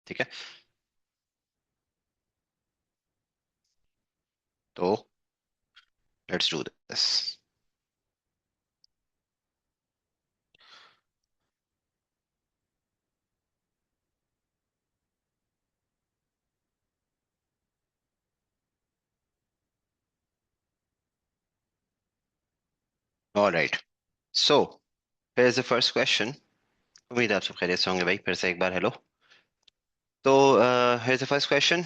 ठीक है, तो let's do this. Alright, so here is the first question. उम्मीद है आप सब खैरियत से होंगे भाई। फिर से एक बार हेलो। तो here is the first question,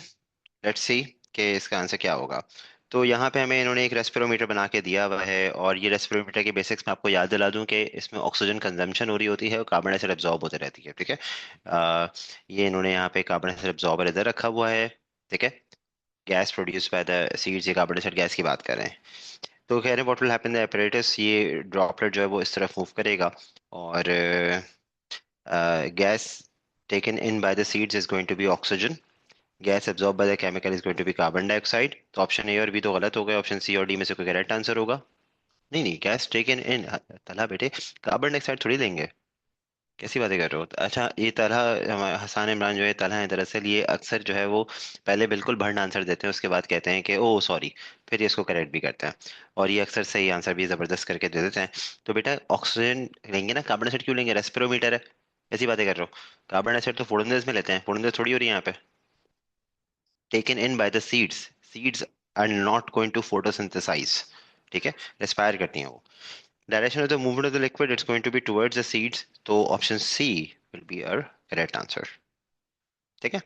let's see कि इसका आंसर क्या होगा। तो यहाँ पे हमें इन्होंने एक रेस्पिरोमीटर बना के दिया हुआ है, और ये रेस्पिरोमीटर के बेसिक्स में आपको याद दिला दूं कि इसमें ऑक्सीजन कंजम्पशन हो रही होती है और कार्बन डाइऑक्साइड एब्जॉर्ब होते रहती है। ठीक है, ये इन्होंने यहाँ पे कार्बन डाइऑक्साइड एब्जॉर्बर इधर रखा हुआ है। ठीक है, gas produce by the seeds, ये कार्बन डाइऑक्साइड गैस की बात कर रहे हैं। तो कह रहे हैं what will happen the apparatus, ये ड्रॉपलेट जो है वो इस तरफ मूव करेगा, और gas taken in by the seeds is going to be oxygen, gas absorb by the chemical is going to be carbon dioxide. तो ऑप्शन ए और बी तो गलत हो गए, ऑप्शन सी और डी में से कोई करेक्ट आंसर होगा। नहीं नहीं, गैस टेकन इन, तला बेटे, कार्बन डाइऑक्साइड थोड़ी लेंगे, कैसी बातें कर रहे हो। अच्छा, ये तलहा, हसान इमरान जो है तलहा है, दरअसल ये अक्सर जो है वो पहले बिल्कुल भंड आंसर देते हैं, उसके बाद कहते हैं कि ओह सॉरी, फिर ये इसको करेक्ट भी करते हैं। और ये अक्सर सही आंसर भी जबरदस्त करके दे देते हैं। तो बेटा ऑक्सीजन लेंगे ना, कार्बन डाइऑक्साइड क्यों लेंगे, रेस्पिरोमीटर है। ऐसी बातें कर रहे हो, कार्बन डाइऑक्साइड तो फोटोसिंथेसिस में लेते हैं, फोटोसिंथेसिस थोड़ी हो रही है यहाँ पे। Taken in by the seeds, seeds are not going to photosynthesize. ठीक है, रेस्पायर करती हैं वो। Direction of the movement of the liquid, it's going to be towards the seeds. तो option C will be our correct answer. ठीक है।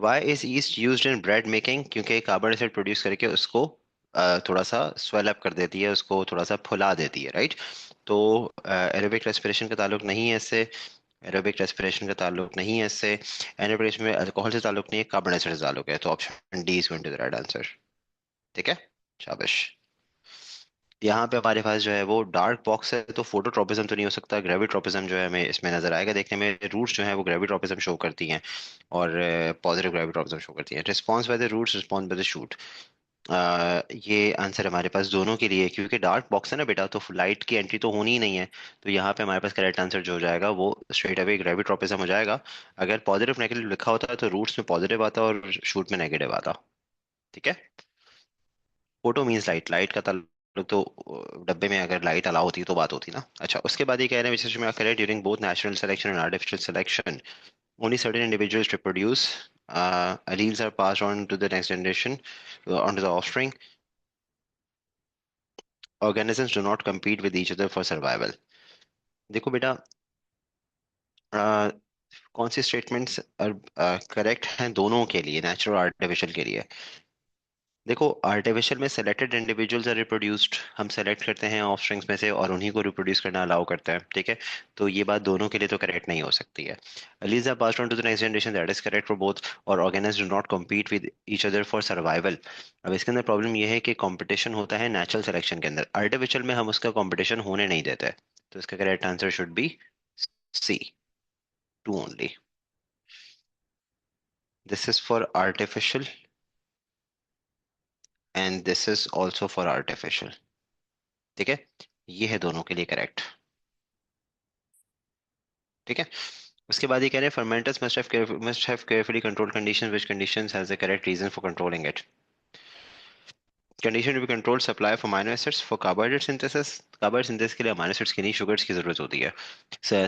Why is yeast used in bread making? क्योंकि carbon dioxide produce करके उसको थोड़ा सा swell up कर देती है, उसको थोड़ा सा फुला देती है, राइट। तो एरोबिक रेस्पिरेशन का ताल्लुक नहीं है इससे, एरोबिक रेस्पिरेशन का ताल्लुक नहीं है इससे, एनारोबिक में अल्कोहल से ताल्लुक नहीं है, कार्बन डाइऑक्साइड से ताल्लुक है। तो option D is going to the right answer. ठीक है, शाबाश। यहाँ पे हमारे पास जो है वो डार्क बॉक्स है, तो फोटोट्रोपिज्म तो नहीं हो सकता, ग्रेविट्रोपिज्म जो है हमें इसमें नजर आएगा देखने में। रूट्स जो है वो ग्रेविट्रोपिज्म शो करती हैं, और पॉजिटिव ग्रेविट्रोपिज्म शो करती हैं। Response by the roots, response by the shoot. ये आंसर हमारे पास दोनों के लिए है, क्योंकि डार्क बॉक्स है ना बेटा, तो लाइट की एंट्री तो होनी ही नहीं है। तो यहाँ पे हमारे पास करेक्ट आंसर जो हो जाएगा वो स्ट्रेट अवे ग्रेविट्रोपिज्म हो जाएगा। अगर पॉजिटिव नेगेटिव लिखा होता तो रूट्स में पॉजिटिव आता और शूट में नेगेटिव आता। ठीक है, फोटो मींस लाइट, लाइट का ताल्लुक तो डब्बे में अगर लाइट अलाउ होती तो बात होती ना। अच्छा, उसके बाद ये कह रहे हैं विच में correct during both natural selection and artificial selection only certain individuals reproduce, alleles are passed on to the next generation, on to the offspring, organisms do not compete with each other for survival। देखो बेटा, अ, कौन सी statements correct हैं दोनों के लिए, natural और artificial के लिए। देखो, आर्टिफिशियल में सेलेक्टेड इंडिविजुअल्स आर रिप्रोड्यूस्ड, हम सेलेक्ट करते हैं ऑफस्प्रिंग्स में से और उन्हीं को रिप्रोड्यूस करना अलाउ करते हैं। ठीक है, तो ये बात दोनों के लिए तो करेक्ट नहीं हो सकती है। Alleles are passed on to the next generation, that is correct for both. और organism do not compete with each other for survival. अब इसके अंदर प्रॉब्लम ये है कि कंपटीशन होता है नेचुरल सिलेक्शन के अंदर, आर्टिफिशियल में हम उसका कंपटीशन होने नहीं देते। तो इसका correct answer should be C, two only. This is for artificial and this is also for artificial. ठीक है, ये है दोनों के लिए करेक्ट। ठीक है, उसके बाद ये कह रहे हैं fermenters must have carefully controlled conditions, which conditions has the correct reason for controlling it। condition to be controlled supply of amino acids for carbohydrate synthesis, carbohydrate synthesis के लिए अमीनो एसिड्स की नहीं, शुगर्स की जरूरत होती है।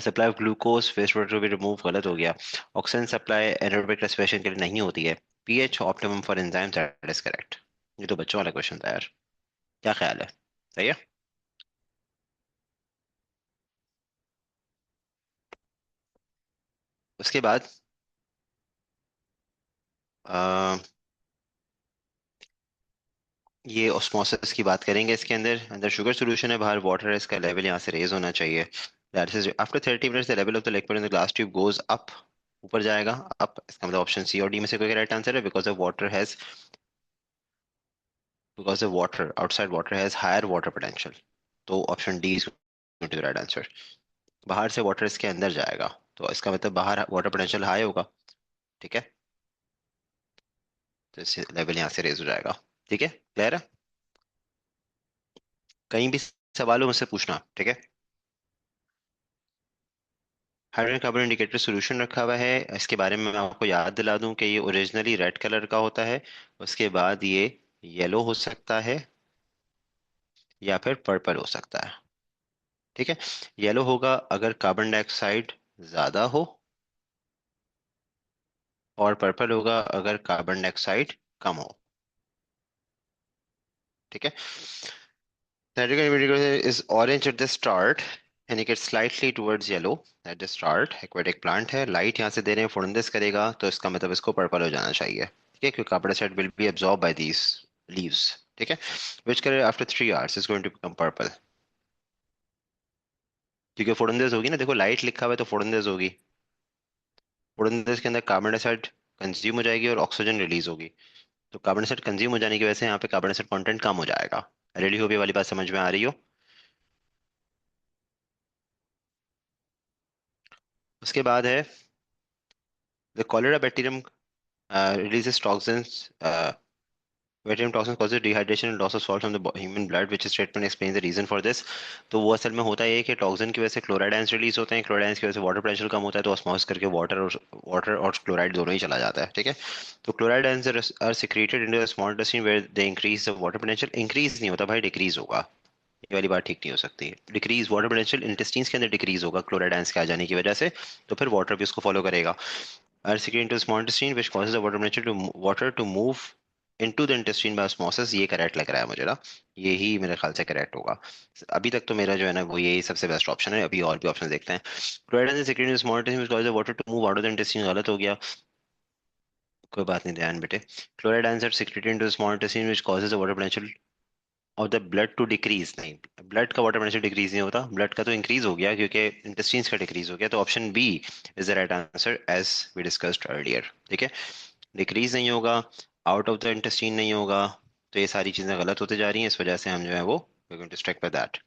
Supply of glucose, waste water to be remove, गलत हो गया। ऑक्सीजन सप्लाई एनारोबिक रेस्पिरेशन के लिए नहीं होती है। PH optimum for enzymes, that is correct. ये तो बच्चों वाला क्वेश्चन था यार, क्या ख्याल है, सही है। उसके बाद ये ऑस्मोसिस की बात करेंगे। इसके अंदर अंदर शुगर सोल्यूशन है, बाहर वाटर है, इसका लेवल यहाँ से रेज होना चाहिए। That is after 30 minutes the level of the liquid in the glass tube goes up, ऊपर जाएगा अप। इसका मतलब ऑप्शन सी और डी में से कोई राइट आंसर है, because the water outside water has higher water potential. तो option D is the right answer. बाहर से वाटर इसके अंदर जाएगा, तो इसका मतलब बाहर वाटर पोटेंशियल हाई होगा। ठीक है, तो इससे लेवल यहाँ से रेज हो जाएगा। ठीक है, क्लियर है। कहीं भी सवाल हो मुझसे पूछना, ठीक है। हाइड्रोजन कार्बन इंडिकेटर सोल्यूशन रखा हुआ है, इसके बारे में मैं आपको याद दिला दूं कि ये ओरिजिनली रेड कलर का होता है, उसके बाद ये येलो हो सकता है या फिर पर्पल हो सकता है। ठीक है, येलो होगा अगर कार्बन डाइऑक्साइड ज्यादा हो, और पर्पल होगा अगर कार्बन डाइऑक्साइड कम हो। ठीक है, nitrogen indicator is orange at the start यानी कि slightly towards yellow at the start. Aquatic plant है, लाइट यहाँ से दे रहे हैं, फोटोसिंथेसिस करेगा तो इसका मतलब इसको पर्पल हो जाना चाहिए। ठीक है, क्योंकि carbon dioxide will be absorb by these leaves. ठीक है, which colour after 3 hours is going to become purple, क्योंकि फोटोसिंथेसिस होगी ना, देखो लाइट लिखा हुआ है तो फोटोसिंथेसिस होगी। फोटोसिंथेसिस के अंदर कार्बन डाइऑक्साइड कंज्यूम हो जाएगी और ऑक्सीजन रिलीज होगी, तो कार्बन डाइऑक्साइड कंज्यूम हो जाने की वजह से यहाँ पे कार्बन डाइऑक्साइड कंटेंट कम हो जाएगा। रेडी हो, भी वाली बात समझ में आ रही हो? उसके बाद है the cholera bacterium releases toxins. Bacterium toxins causes dehydration and loss of salt from the human blood, which statement explains the reason for this. तो वो असल में होता है कि टॉक्सिन की वजह से क्लोराइड आयंस रिलीज होते हैं, क्लोराइड की वजह से वाटर प्रेशर कम होता है, तो ऑस्मोसिस करके वाटर और क्लोराइड दोनों ही चला जाता है। ठीक है, तो chloride ions are secreted into the small intestine where they increase the water potential. Increase नहीं होता भाई, डिक्रीज होगा। ये वाली बात ठीक नहीं हो सकती। डिक्रीज वाटर पोटेंशियल इंटेस्टाइन्स के अंदर डिक्रीज होगा क्लोराइड आयंस के आ जाने की वजह से, तो फिर वाटर भी उसको फॉलो करेगा। Are secreted into the small intestine which causes the water to move into the intestine by osmosis। ये करेक्ट लग रहा है मुझे ना, यही मेरे ख्याल से करेक्ट होगा। अभी तक तो मेरा जो है ना वो यही सबसे बेस्ट ऑप्शन है, अभी और भी ऑप्शन देखते हैं। Chloride is secreted in the small intestine which causes the water to move out of the intestine, गलत हो गया। कोई बात नहीं, ध्यान बेटे। Chloride ions are secreted into the small intestine which causes the water potential of the blood to decrease। नहीं, blood का वाटर पोटेंशियल डिक्रीज नहीं होता, ब्लड का तो इंक्रीज हो गया क्योंकि इंटेस्टाइन्स का डिक्रीज हो गया, तो option B is the right answer as we discussed earlier. ठीक है, डिक्रीज नहीं होगा, आउट ऑफ द इंटेस्टाइन नहीं होगा, तो ये सारी चीजें गलत होते जा रही हैं, इस वजह से हम जो है वो we going to stick with that.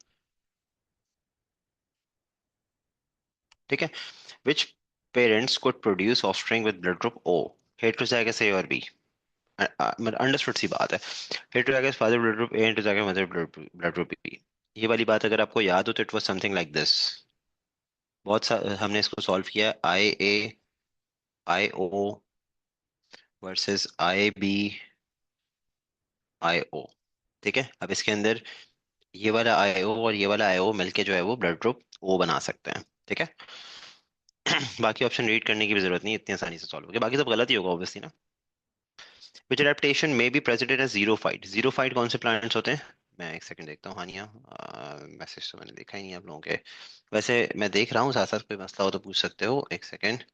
ठीक है, which parents could produce offspring with blood group O? Heterozygous A और बी, मतलब अंडरस्टूड सी बात है। Heterozygous father blood group A, heterozygous mother blood group B. ये वाली बात अगर आपको याद हो तो it was something like this. हमने इसको सॉल्व किया, आई ओ वर्सेस आई बी आई ओ। ठीक है, अब इसके अंदर ये वाला आईओ और ये वाला आईओ मिलके जो है वो ब्लड ग्रुप ओ बना सकते हैं। ठीक है, बाकी ऑप्शन रीड करने की भी जरूरत नहीं, इतनी आसानी से सॉल्व हो गया, बाकी सब गलत ही होगा ऑब्वियसली ना। विच एडेप्टेशन में be president as xerophyte? Xerophyte कौन से प्लांट्स होते हैं? मैं एक सेकंड देखता हूँ। हानिया, मैसेज तो मैंने देखा ही नहीं आप लोगों के। वैसे मैं देख रहा हूँ, साथ साथ कोई मसला हो तो पूछ सकते हो, एक सेकंड।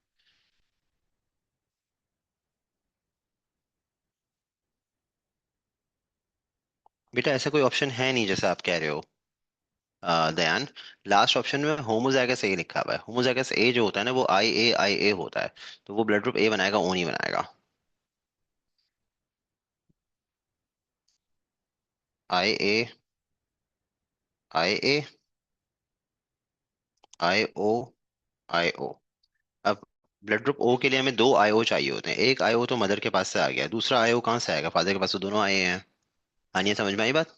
बेटा ऐसा कोई ऑप्शन है नहीं जैसा आप कह रहे हो, दयान। लास्ट ऑप्शन में होमोजाइगस ए लिखा हुआ है, होमोजाइगस ए जो होता है ना वो आई ए होता है, तो वो ब्लड ग्रुप ए बनाएगा, ओ नहीं बनाएगा। आई ए आई ए, आई ओ। अब ब्लड ग्रुप ओ के लिए हमें दो आईओ चाहिए होते हैं, एक आईओ तो मदर के पास से आ गया, दूसरा आईओ कहाँ से आएगा? फादर के पास तो दोनों आए हैं। आनिया, समझ में आई बात?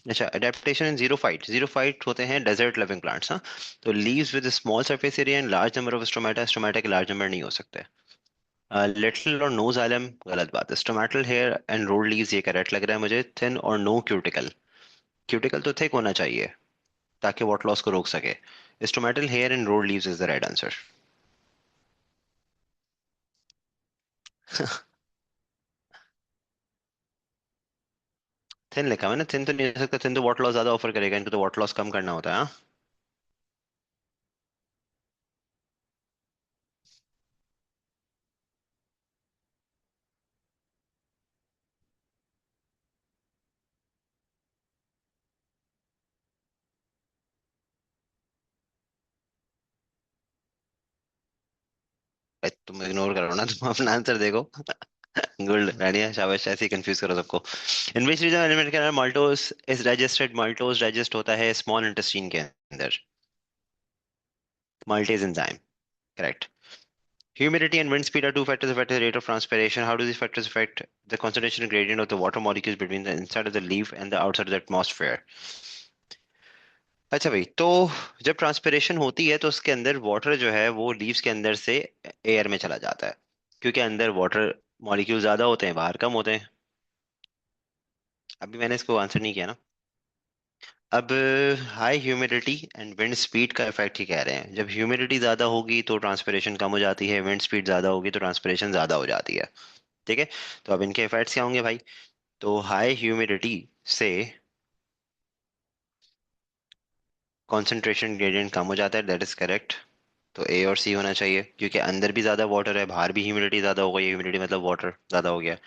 अच्छा, adaptation in zero fight, zero fight होते हैं डेजर्ट लिविंग प्लांट्स। हाँ, तो leaves with small surface area and large number of stomata, stomata के लार्ज नंबर नहीं हो सकते। लिटिल और नो जाइलम, गलत बात है। Stomatal hair and rolled leaves, ये करेक्ट लग रहा है मुझे। थिन और नो क्यूटिकल, क्यूटिकल तो थिक होना चाहिए ताकि वॉट लॉस को रोक सके। Stomatal hair and rolled leaves is the right answer. Thin लिखा हुआ है ना, थिन तो नहीं हो सकता, थिन तो वॉट लॉस ज्यादा ऑफर करेगा, इनको तो वॉट लॉस कम करना होता है। हाँ, तुम इग्नोर करो ना, तुम अपना आंसर देखो। गुड रानिया, शाबाश, ऐसे ही कंफ्यूज करो सबको। इन विच रीजन एलिमेंट के maltose is digested? Maltose digest होता है स्मॉल इंटेस्टाइन के अंदर, maltase enzyme, correct. Humidity and wind speed are two factors affect the rate of transpiration. How do these factors affect the concentration gradient of the water molecules between the inside of the leaf and the outside of the atmosphere? अच्छा भाई, तो जब transpiration होती है तो उसके अंदर water जो है वो लीव्स के अंदर से एयर में चला जाता है, क्योंकि अंदर वाटर मॉलिक्यूल ज्यादा होते हैं, बाहर कम होते हैं। अभी मैंने इसको आंसर नहीं किया ना। अब high humidity and wind speed का इफेक्ट ही कह रहे हैं। जब ह्यूमिडिटी ज्यादा होगी तो ट्रांसपिरेशन कम हो जाती है, विंड स्पीड ज्यादा होगी तो ट्रांसपिरेशन ज्यादा हो जाती है। ठीक है। तो अब इनके इफेक्ट्स क्या होंगे भाई? तो हाई ह्यूमिडिटी से कॉन्सेंट्रेशन ग्रेडियंट कम हो जाता है, दैट इज करेक्ट। तो ए और सी होना चाहिए, क्योंकि अंदर भी ज्यादा वाटर है, बाहर भी ह्यूमिडिटी ज्यादा हो गई, ह्यूमिडिटी मतलब वाटर ज्यादा हो गया।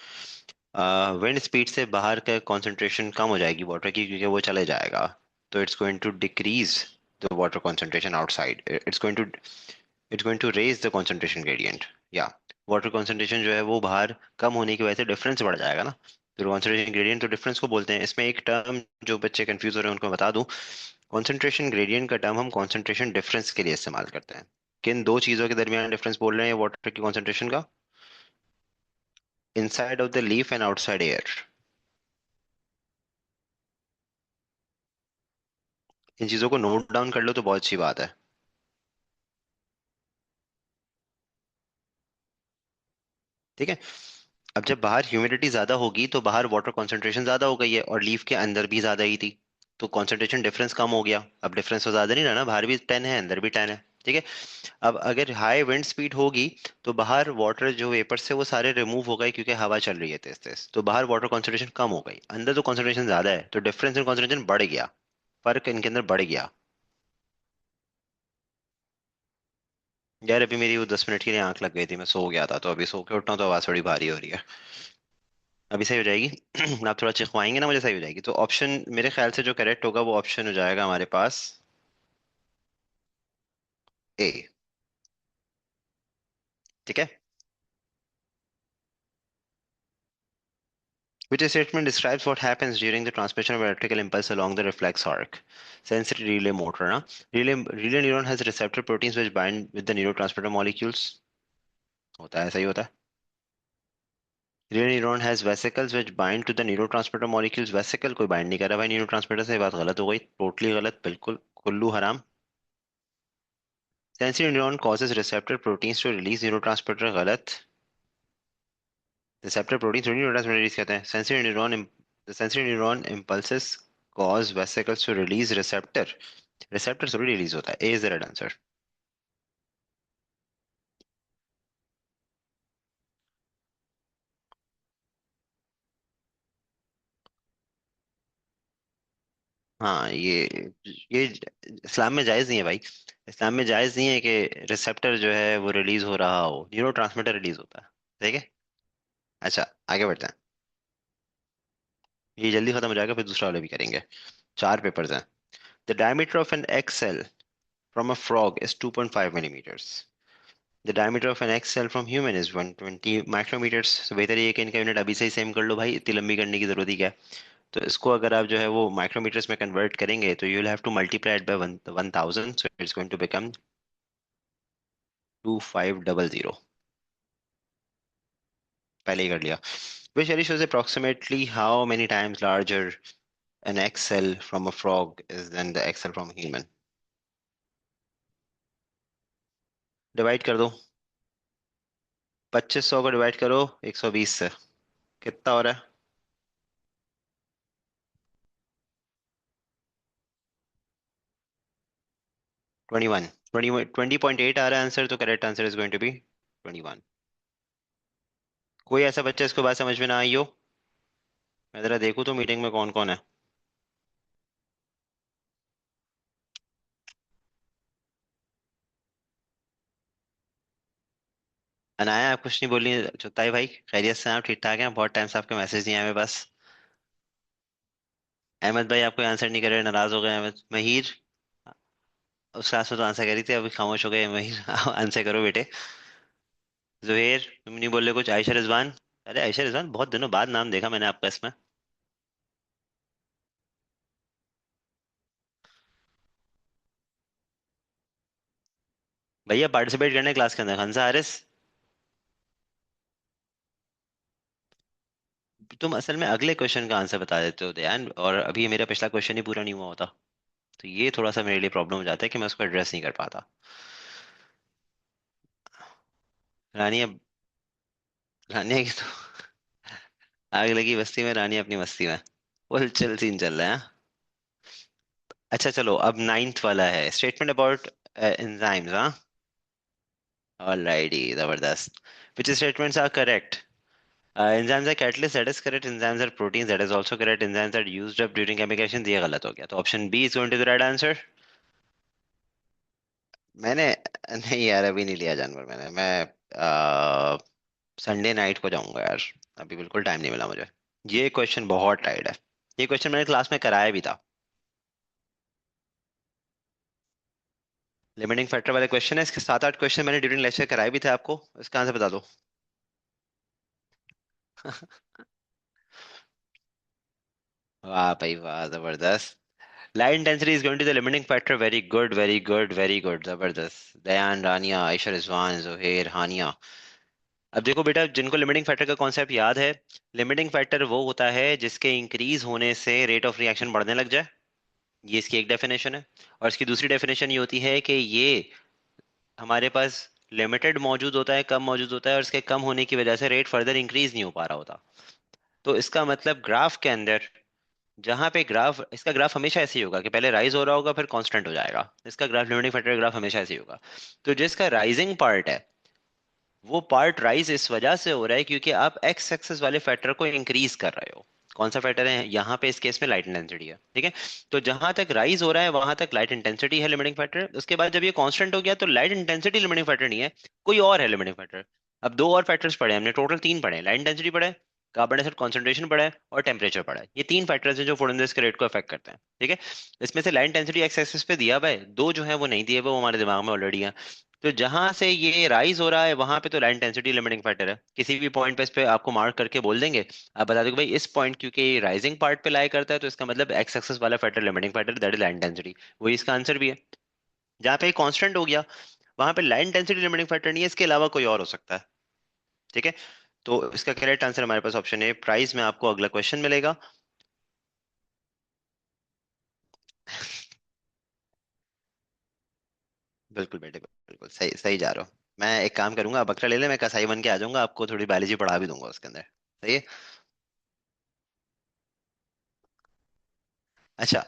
विंड स्पीड से बाहर का कॉन्सेंट्रेशन कम हो जाएगी वाटर की, क्योंकि वो चले जाएगा। तो it's going to decrease the water concentration outside, it's going to raise the concentration gradient. या वाटर कॉन्सेंट्रेशन जो है वो बाहर कम होने की वजह से डिफरेंस बढ़ जाएगा ना। तो कॉन्सेंट्रेशन ग्रेडियंट तो डिफरेंस को बोलते हैं। इसमें एक टर्म जो बच्चे कंफ्यूज हो रहे हैं उनको बता दूं, कॉन्सेंट्रेशन ग्रेडियंट का टर्म हम कॉन्सेंट्रेशन डिफरेंस के लिए इस्तेमाल करते हैं। किन दो चीजों के दरमियान डिफरेंस बोल रहे हैं वाटर की कॉन्सेंट्रेशन का? Inside of the leaf and outside air. इन चीजों को नोट डाउन कर लो तो बहुत अच्छी बात है। ठीक है। अब जब बाहर ह्यूमिडिटी ज्यादा होगी तो बाहर वाटर कॉन्सेंट्रेशन ज्यादा हो गई है, और लीफ के अंदर भी ज्यादा ही थी, तो कॉन्सेंट्रेशन डिफरेंस कम हो गया। अब डिफरेंस तो ज्यादा नहीं रहा ना, बाहर भी 10 है अंदर भी 10 है। ठीक है। अब अगर हाई विंड स्पीड होगी तो बाहर वाटर जो वेपर से वो सारे रिमूव हो गए, क्योंकि हवा चल रही है तेज तेज, तो बाहर वाटर कॉन्सेंट्रेशन कम हो गई, अंदर तो कॉन्सेंट्रेशन ज्यादा है, तो डिफरेंस इन कॉन्सेंट्रेशन बढ़ गया, फर्क इनके अंदर बढ़ गया। यार अभी मेरी वो 10 मिनट के लिए आंख लग गई थी, मैं सो गया था, तो अभी सो के उठा हूं तो आवाज थोड़ी भारी हो रही है। अभी सही हो जाएगी। आप थोड़ा चिखवाएंगे ना मुझे, सही हो जाएगी। तो ऑप्शन मेरे ख्याल से जो करेक्ट होगा वो ऑप्शन हो जाएगा हमारे पास ए। ठीक है। Which statement describes what happens during the transmission of electrical impulse along the reflex arc? Sensory relay motor, ना? Relay neuron has receptor proteins which bind with the neurotransmitter molecules. होता है, सही होता है। Relay neuron has vesicles which bind to the neurotransmitter molecules. Vesicle कोई bind नहीं कर रहा भाई neurotransmitter से, ये बात गलत हो गई, टोटली गलत, बिल्कुल कुल्लू हराम। Sensory neuron causes receptor proteins to release neurotransmitter, गलत। Receptor proteins थोड़ी neurotransmitter release करते हैं। The sensory neuron impulses cause vesicles to release receptor, receptor थोड़ी रिलीज होता है। ए इज द राइट आंसर। हाँ ये इस्लाम में जायज नहीं है भाई। इस्लाम में जायज नहीं है कि रिसेप्टर जो है वो रिलीज हो रहा हो, न्यूरो ट्रांसमीटर रिलीज होता है। ठीक है। अच्छा, आगे बढ़ते हैं। ये जल्दी खत्म हो जाएगा, फिर दूसरा वाले भी करेंगे। चार पेपर्स हैं। The diameter of an egg cell from a frog is 2.5 millimeters. The diameter of an egg cell from human is 120 micrometers. So बेहतर ये है कि इनका यूनिट अभी से ही सेम कर लो भाई, इतनी लंबी करने की जरूरत ही क्या है। तो इसको अगर आप जो है वो माइक्रोमीटर्स में कन्वर्ट करेंगे तो you will have to multiply it by 1000, so it's going to become 2500। पहले ही कर लिया। Which study shows approximately how many times larger an egg cell from a frog is than the egg cell from a human? Divide कर दो। 2500 को divide करो 120 से, कितना हो रहा है? 21। 20.8 आ रहा है आंसर, तो correct answer is going to be 21। कोई ऐसा बच्चा इसको बात समझ में ना आई हो? मैं जरा देखूँ तो मीटिंग में कौन कौन है। अनाया, आप कुछ नहीं बोली? चुताई भाई, खैरियत से हैं आप? ठीक ठाक हैं? बहुत टाइम से आपके मैसेज नहीं आए मेरे पास। अहमद भाई, आपको आंसर नहीं कर रहे, नाराज हो गए अहमद। महिर, उस क्लास में तो आंसर करी थी, अभी खामोश हो गए। महिर आंसर करो बेटे। जुहेर, तुम नहीं बोल रहे कुछ? आयशा रिजवान। अरे आयशा रिजवान, बहुत दिनों बाद नाम देखा मैंने आपका इसमें। भैया पार्टिसिपेट करने क्लास के अंदर, हंसा हारिस। तुम असल में अगले क्वेश्चन का आंसर बता देते हो ध्यान, और अभी मेरा पिछला क्वेश्चन ही पूरा नहीं हुआ होता। तो ये थोड़ा सा मेरे लिए प्रॉब्लम हो जाता है कि मैं उसको एड्रेस नहीं कर पाता। रानी अब, रानी की तो आग लगी बस्ती में, रानी अपनी मस्ती में, फुल चिल सीन चल रहा है, हाँ? अच्छा चलो, अब नाइन्थ वाला है, स्टेटमेंट अबाउट एंजाइम्स, हाँ। ऑलराइटी, जबरदस्त। Which statements are correct? Enzymes are catalysts, that is correct. Enzymes are proteins, that is also correct. Enzymes are used up during chemical reactions, ये गलत हो गया, तो option B is going to the right answer. मैंने, नहीं यार अभी नहीं लिया जानवर मैंने, मैं संडे नाइट को जाऊंगा यार। अभी बिल्कुल टाइम नहीं मिला मुझे। ये क्वेश्चन बहुत टाइट है। ये क्वेश्चन मैंने क्लास में कराया भी था। लिमिटिंग फैक्टर वाले क्वेश्चन है, इसके 7-8 क्वेश्चन मैंने ड्यूरिंग लेक्चर कराए भी थे आपको। इसका आंसर बता दो। वाह भाई वाह, जबरदस्त। Light intensity is going to the limiting factor, very good very good very good, जबरदस्त। दयान, रानिया, आयशा, रिजवान, जोहेर, हानिया। अब देखो बेटा, जिनको लिमिटिंग फैक्टर का कॉन्सेप्ट याद है, लिमिटिंग फैक्टर वो होता है जिसके इंक्रीज होने से रेट ऑफ रिएक्शन बढ़ने लग जाए। ये इसकी एक डेफिनेशन है। और इसकी दूसरी डेफिनेशन ये होती है कि ये हमारे पास लिमिटेड मौजूद होता है, कम मौजूद होता है, और इसके कम होने की वजह से रेट फर्दर इंक्रीज नहीं हो पा रहा होता। तो इसका मतलब ग्राफ के अंदर, जहां पे ग्राफ, इसका ग्राफ हमेशा ऐसे ही होगा कि पहले राइज हो रहा होगा फिर कांस्टेंट हो जाएगा। इसका ग्राफ, लिमिटिंग फैक्टर ग्राफ हमेशा ऐसे ही होगा। तो जिसका राइजिंग पार्ट है, वो पार्ट राइज इस वजह से हो रहा है क्योंकि आप एक्स एक्सेस वाले फैक्टर को इंक्रीज कर रहे हो। कौन सा फैक्टर है यहाँ पे, इस केस में लाइट इंटेंसिटी है, ठीक है। तो जहां तक राइज हो रहा है वहां तक लाइट इंटेंसिटी है लिमिटिंग फैक्टर। उसके बाद जब ये कांस्टेंट हो गया तो लाइट इंटेंसिटी लिमिटिंग फैक्टर नहीं है, कोई और है लिमिटिंग फैक्टर। अब दो और फैक्टर्स पढ़े हमने, टोटल तीन पढ़े, लाइट इंटेंसिटी पढ़े, कार्बन डाइऑक्साइड कॉन्सेंट्रेशन पढ़ा है, और टेम्परेचर पढ़ा है। ये तीन फैक्टर्स हैं जो फोटोसिंथेसिस के रेट को अफेक्ट करते हैं, ठीक है। इसमें से लाइट इंटेंसिटी एक्स एक्सिस पे दिया हुआ है, दो जो है वो नहीं दिए हुए, वो हमारे दिमाग में ऑलरेडी है। तो जहां से ये राइज हो रहा है वहां पे तो लाइन डेंसिटी लिमिटिंग फैक्टर है, किसी भी पॉइंट पे इस पे आपको मार्क करके बोल देंगे। आप बता दो कि भाई इस पॉइंट क्योंकि ये राइजिंग पार्ट पे लाई करता है, तो इसका मतलब एक्स एक्सेस वाला factor limiting factor, that is line density. वही इसका आंसर भी है। जहाँ पे कांस्टेंट हो गया, वहां पे लाइन डेंसिटी लिमिटिंग फैक्टर नहीं है, इसके अलावा कोई और हो सकता है, ठीक है। तो इसका करेक्ट आंसर हमारे पास ऑप्शन है। प्राइस में आपको अगला क्वेश्चन मिलेगा। बिल्कुल बेटे, बिल्कुल सही सही जा रहे हो। मैं एक काम करूंगा, आप बकरा ले ले, मैं कसाई बन के आ जाऊंगा, आपको थोड़ी बायोलॉजी पढ़ा भी दूंगा उसके अंदर। सही है। अच्छा,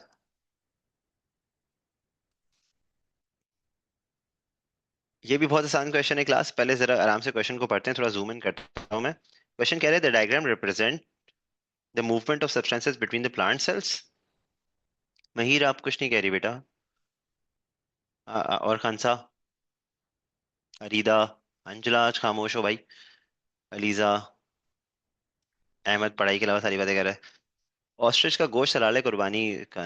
ये भी बहुत आसान क्वेश्चन है क्लास, पहले जरा आराम से क्वेश्चन को पढ़ते हैं, थोड़ा जूम इन करता हूं मैं। क्वेश्चन कह रहे हैं the diagram represent the movement of substances between the plant cells. Mahir आप कुछ नहीं कह रही बेटा। और खानसा, अरीदा, अंजला, आज खामोश हो भाई। अलीजा, अहमद पढ़ाई के अलावा सारी बातें कर रहा है। ऑस्ट्रिच का गोश्त हलाल कुर्बानी का,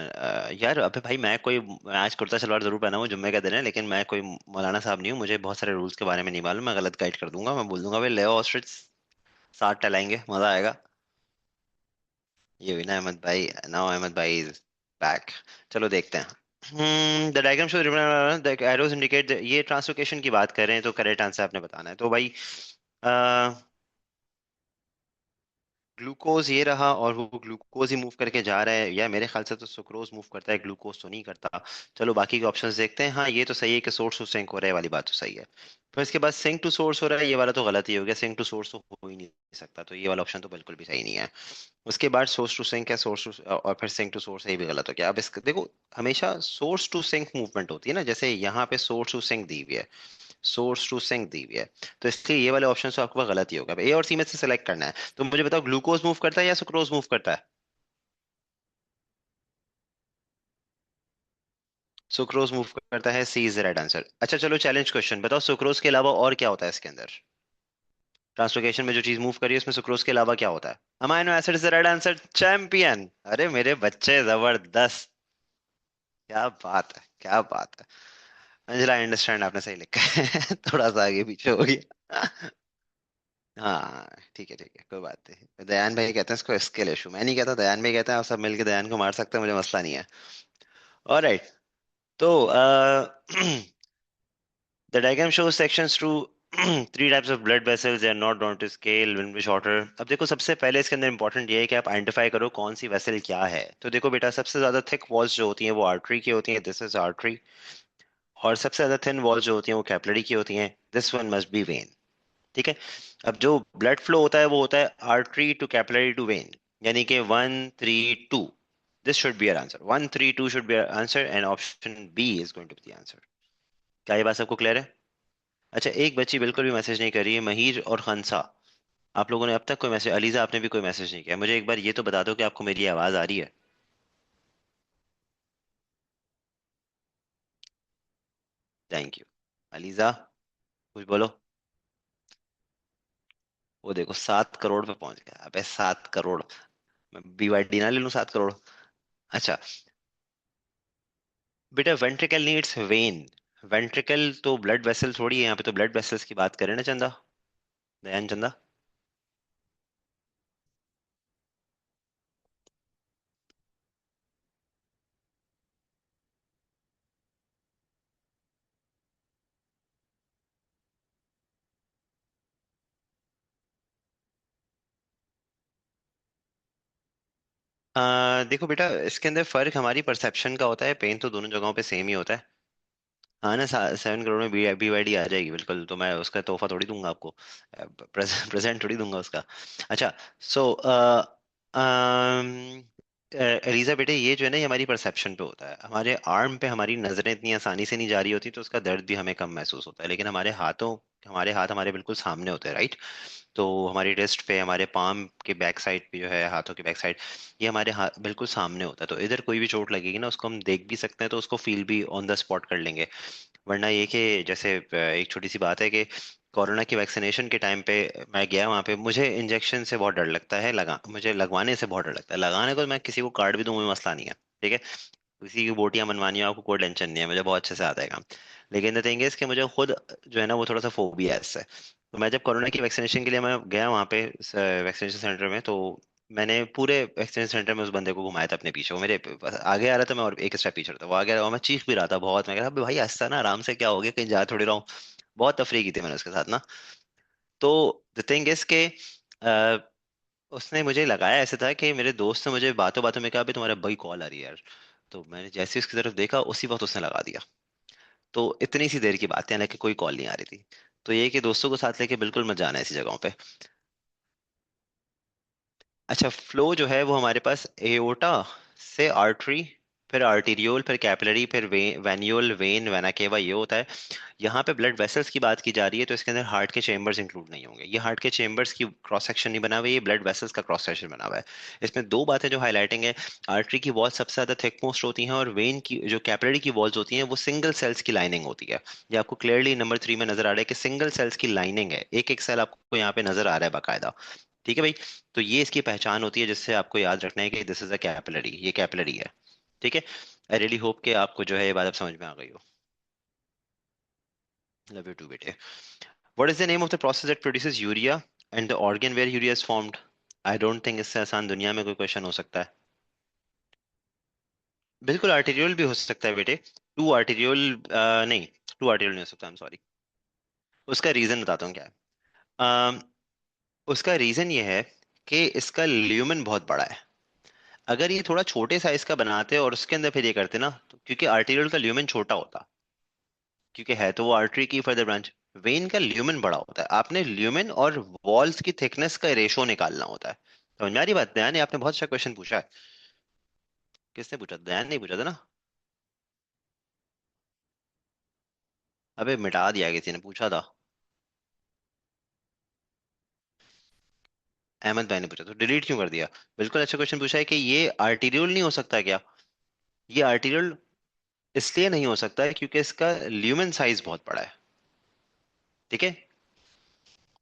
यार अबे भाई, मैं कोई, मैं आज कुर्ता शलवार जरूर पहना हूँ, जुम्मे का दिन है, लेकिन मैं कोई मौलाना साहब नहीं हूँ, मुझे बहुत सारे रूल्स के बारे में नहीं मालूम, मैं गलत गाइड कर दूंगा, मैं बोल दूंगा भाई ले ऑस्ट्रिच, साथ टहलाएंगे, मजा आएगा। ये हुई ना अहमद भाई, नाउ अहमद भाई इज बैक। चलो देखते हैं। The diagram show the arrows indicate, ये ट्रांसलोकेशन की बात कर रहे हैं, तो करेक्ट आंसर आपने बताना है तो भाई। ग्लूकोज ये रहा, और वो ग्लूकोज ही मूव करके जा रहा है, या मेरे ख्याल से तो सुक्रोज मूव करता है, ग्लूकोज तो नहीं करता। चलो बाकी के ऑप्शंस देखते हैं। हाँ ये तो सही है कि सोर्स टू सिंक हो रहा है वाली बात तो सही है। फिर इसके बाद सिंक टू सोर्स हो रहा है, ये वाला तो गलत ही हो गया, सिंक टू सोर्स तो हो ही नहीं सकता, तो ये वाला ऑप्शन तो बिल्कुल भी सही नहीं है। उसके बाद सोर्स टू सिंक है, सोर्स टू, और फिर सिंक टू सोर्स, ये भी गलत हो गया। अब इसका देखो, हमेशा सोर्स टू सिंक मूवमेंट होती है ना, जैसे यहाँ पे सोर्स टू सिंक दी हुई है, सोर्स टू सिंक दी हुई है, तो इसलिए ये वाले ऑप्शन तो आपको गलत ही होगा। ए और सी में से सेलेक्ट करना है। तो मुझे बताओ, ग्लूकोज मूव करता है या सुक्रोज मूव करता है? सुक्रोज मूव करता है, सी इज द राइट आंसर। अच्छा चलो, चैलेंज क्वेश्चन बताओ, सुक्रोज के अलावा और क्या होता है इसके अंदर? ट्रांसलोकेशन में जो चीज मूव करी है उसमें सुक्रोज के अलावा क्या होता है? Amino acid is the right answer, champion. अरे मेरे बच्चे जबरदस्त, क्या बात है, क्या बात है। अंजला, आई अंडरस्टैंड, आपने सही लिखा है। थोड़ा सा आगे पीछे हो गया। हाँ ठीक है, ठीक है, कोई बात नहीं। दयान भाई कहते हैं इसको स्किल इशू, मैं नहीं कहता, दयान भाई कहते हैं, आप सब मिलके दयान को मार सकते हैं, मुझे मसला नहीं है। ऑलराइट। तो the diagram shows sections to three types of blood vessels they are not drawn to scale will be shorter. अब देखो सबसे पहले इसके अंदर इंपॉर्टेंट ये है कि आप आइडेंटिफाई करो कौन सी वेसल क्या है। तो देखो बेटा, सबसे ज्यादा थिक वॉल्स जो होती हैं वो आर्टरी की होती हैं, दिस इज आर्टरी। और सबसे ज्यादा थिन वॉल्स जो होती हैं वो कैपिलरी की होती हैं, this one must be when. ठीक है। अब जो ब्लड फ्लो होता है वो होता है artery to capillary to vein, यानी कि 1 3 2। This should be our answer, 1 3 2 should be our answer, and option B is going to be the answer. क्या ये बात सबको क्लियर है? अच्छा, एक बच्ची बिल्कुल भी मैसेज नहीं कर रही है, महीर और खनसा। आप लोगों ने अब तक कोई मैसेज, अलीजा आपने भी कोई मैसेज नहीं किया। मुझे एक बार ये तो बता दो कि आपको मेरी आवाज आ रही है। Thank you. अलीजा, कुछ बोलो। वो देखो 7 करोड़ पे पहुंच गया। अबे 7 करोड़, मैं BYD ना ले लूं 7 करोड़। अच्छा बेटा, वेंट्रिकल नीड्स वेन। वेंट्रिकल तो ब्लड वेसल थोड़ी है, यहाँ पे तो ब्लड वेसल्स की बात करें ना चंदा, दयान चंदा। देखो बेटा, इसके अंदर फर्क हमारी परसेप्शन का होता है, पेन तो दोनों जगहों पे सेम ही होता है। हाँ ना, 7 करोड़ में BYD आ जाएगी बिल्कुल, तो मैं उसका तोहफा थोड़ी दूंगा आपको, प्रेजेंट थोड़ी दूंगा उसका। अच्छा, सो एलिजा बेटे, ये जो है ना, ये हमारी परसेप्शन पे होता है। हमारे आर्म पे हमारी नजरें इतनी आसानी से नहीं जा रही होती, तो उसका दर्द भी हमें कम महसूस होता है, लेकिन हमारे हाथ हमारे बिल्कुल सामने होते हैं, राइट? तो हमारी रिस्ट पे, हमारे पाम के बैक साइड पे जो है, हाथों के बैक साइड, ये हमारे हाथ बिल्कुल सामने होता है। तो इधर कोई भी चोट लगेगी ना, उसको हम देख भी सकते हैं, तो उसको फील भी ऑन द स्पॉट कर लेंगे। वरना ये कि जैसे एक छोटी सी बात है कि कोरोना की वैक्सीनेशन के टाइम पे मैं गया वहाँ पे, मुझे इंजेक्शन से बहुत डर लगता है, लगा मुझे लगवाने से बहुत डर लगता है। लगाने को मैं किसी को कार्ड भी दूं, मुझे मसला नहीं है, ठीक है। किसी की बोटियां मनवानी हो, आपको कोई टेंशन नहीं है, मुझे बहुत अच्छे से आता है काम। लेकिन द थिंग इज कि मुझे खुद जो है ना, वो थोड़ा सा फोबिया है इससे। तो मैं जब कोरोना की वैक्सीनेशन के लिए मैं गया वहाँ पे वैक्सीनेशन सेंटर में, तो मैंने पूरे वैक्सीनेशन सेंटर में उस बंदे को घुमाया था अपने पीछे। वो मेरे आगे आ रहा था, मैं और एक स्टेप पीछे था, वो आगे आ रहा, और मैं चीख भी रहा था बहुत। मैं कह रहा भाई ऐसा ना, आराम से, क्या हो गया, कहीं जा थोड़ी रहा हूँ। बहुत तफरीक की थी मैंने उसके साथ ना। तो द थिंग इज के उसने मुझे लगाया ऐसे था कि मेरे दोस्त ने मुझे बातों बातों में कहा भी तुम्हारे भाई कॉल आ रही है यार। तो मैंने जैसे ही उसकी तरफ देखा, उसी वक्त उसने लगा दिया। तो इतनी सी देर की बात है, हालांकि कोई कॉल नहीं आ रही थी। तो ये है कि दोस्तों को साथ लेके बिल्कुल मत जाना ऐसी जगहों पे। अच्छा, फ्लो जो है वो हमारे पास एओर्टा से आर्टरी, फिर आर्टीरियोल, फिर कैपिलरी, फिर वेन्यूल, वेन, वेना केवा, ये होता है। यहाँ पे ब्लड वेसल्स की बात की जा रही है, तो इसके अंदर हार्ट के चेम्बर्स इंक्लूड नहीं होंगे। ये हार्ट के चेम्बर्स की क्रॉस सेक्शन नहीं बना हुआ है, ये ब्लड वेसल्स का क्रॉस सेक्शन बना हुआ है। इसमें दो बातें जो हाईलाइटिंग है, आर्टरी की वॉल सबसे ज्यादा थिक मोस्ट होती हैं, और वेन की जो कैपिलरी की वॉल्स होती हैं वो सिंगल सेल्स की लाइनिंग होती है। ये आपको क्लियरली नंबर 3 में नजर आ रहा है कि सिंगल सेल्स की लाइनिंग है, एक एक सेल आपको यहाँ पे नजर आ रहा है बाकायदा। ठीक है भाई। तो ये इसकी पहचान होती है, जिससे आपको याद रखना है कि दिस इज अ कैपिलरी, ये कैपिलरी है। ठीक है। आई रियली होप कि आपको जो है ये बात अब समझ में आ गई हो। लव यू टू बेटे। What is the name of the process that produces urea and the organ where urea is formed? I don't think इससे आसान दुनिया में कोई क्वेश्चन हो सकता है। बिल्कुल आर्टीरियल भी हो सकता है बेटे। टू आर्टीरियल, नहीं, टू आर्टीरियल नहीं हो सकता, आई एम सॉरी। उसका रीजन बताता हूँ क्या है। अम, उसका रीजन ये है कि इसका ल्यूमेन बहुत बड़ा है। अगर ये थोड़ा छोटे साइज का बनाते और उसके अंदर फिर ये करते ना, तो क्योंकि आर्टीरियल का ल्यूमेन छोटा होता, क्योंकि है तो वो आर्टरी की फर्दर ब्रांच। वेन का ल्यूमेन बड़ा होता है। आपने ल्यूमेन और वॉल्स की थिकनेस का रेशो निकालना होता है। तो मेरी बात, दयान ने आपने बहुत अच्छा क्वेश्चन पूछा है। किसने पूछा? दयान नहीं पूछा था ना? अबे मिटा दिया किसी ने, पूछा था। अहमद भाई ने पूछा, तो डिलीट क्यों कर दिया? बिल्कुल अच्छा क्वेश्चन पूछा है कि ये आर्टीरियल नहीं हो सकता क्या? ये आर्टीरियल इसलिए नहीं हो सकता है क्योंकि इसका ल्यूमेन साइज बहुत बड़ा है। ठीक है।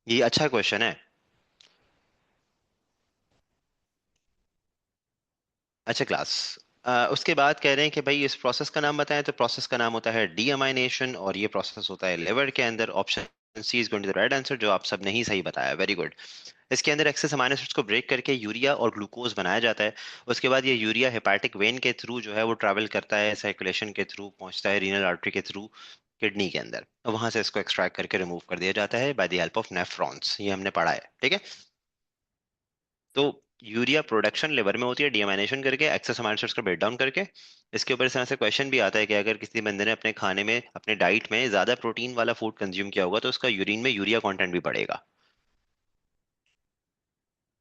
ये अच्छा क्वेश्चन है। अच्छा क्लास। उसके बाद कह रहे हैं कि भाई इस प्रोसेस का नाम बताएं, तो प्रोसेस का नाम होता है डीअमाइनेशन, और ये प्रोसेस होता है लिवर के अंदर। Option C is going to the right answer, जो आप सब ने ही सही बताया, वेरी गुड। इसके अंदर एक्सेस अमाइनो एसिड्स को ब्रेक करके यूरिया और ग्लूकोज बनाया जाता है। उसके बाद ये यूरिया हेपाटिक वेन के थ्रू जो है वो ट्रैवल करता है, सर्कुलेशन के थ्रू पहुंचता है रीनल आर्टरी के थ्रू। किडनी के अंदर, और वहां से इसको एक्सट्रैक्ट करके रिमूव कर दिया जाता है by the help of nephrons. ये हमने पढ़ा है, ठीक है। तो यूरिया प्रोडक्शन लिवर में होती है डीअमाइनेशन करके, एक्सेस अमाइनो एसिड्स का ब्रेक डाउन करके। इसके ऊपर इस तरह से क्वेश्चन भी आता है कि अगर किसी बंदे ने अपने खाने में, अपने डाइट में ज्यादा प्रोटीन वाला फूड कंज्यूम किया होगा तो उसका यूरिन में यूरिया कंटेंट भी बढ़ेगा।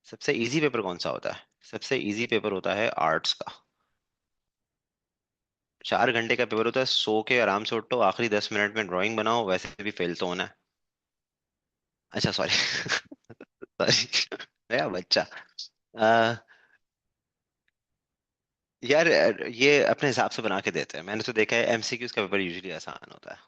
सबसे इजी पेपर कौन सा होता है? सबसे इजी पेपर होता है आर्ट्स का। 4 घंटे का पेपर होता है, सो के आराम से उठो, आखिरी 10 मिनट में ड्राइंग बनाओ, वैसे भी फेल तो होना है। अच्छा सॉरी सॉरी मेरा बच्चा। आ, यार ये अपने हिसाब से बना के देते हैं, मैंने तो देखा है एमसीक्यूज का पेपर यूजुअली आसान होता है।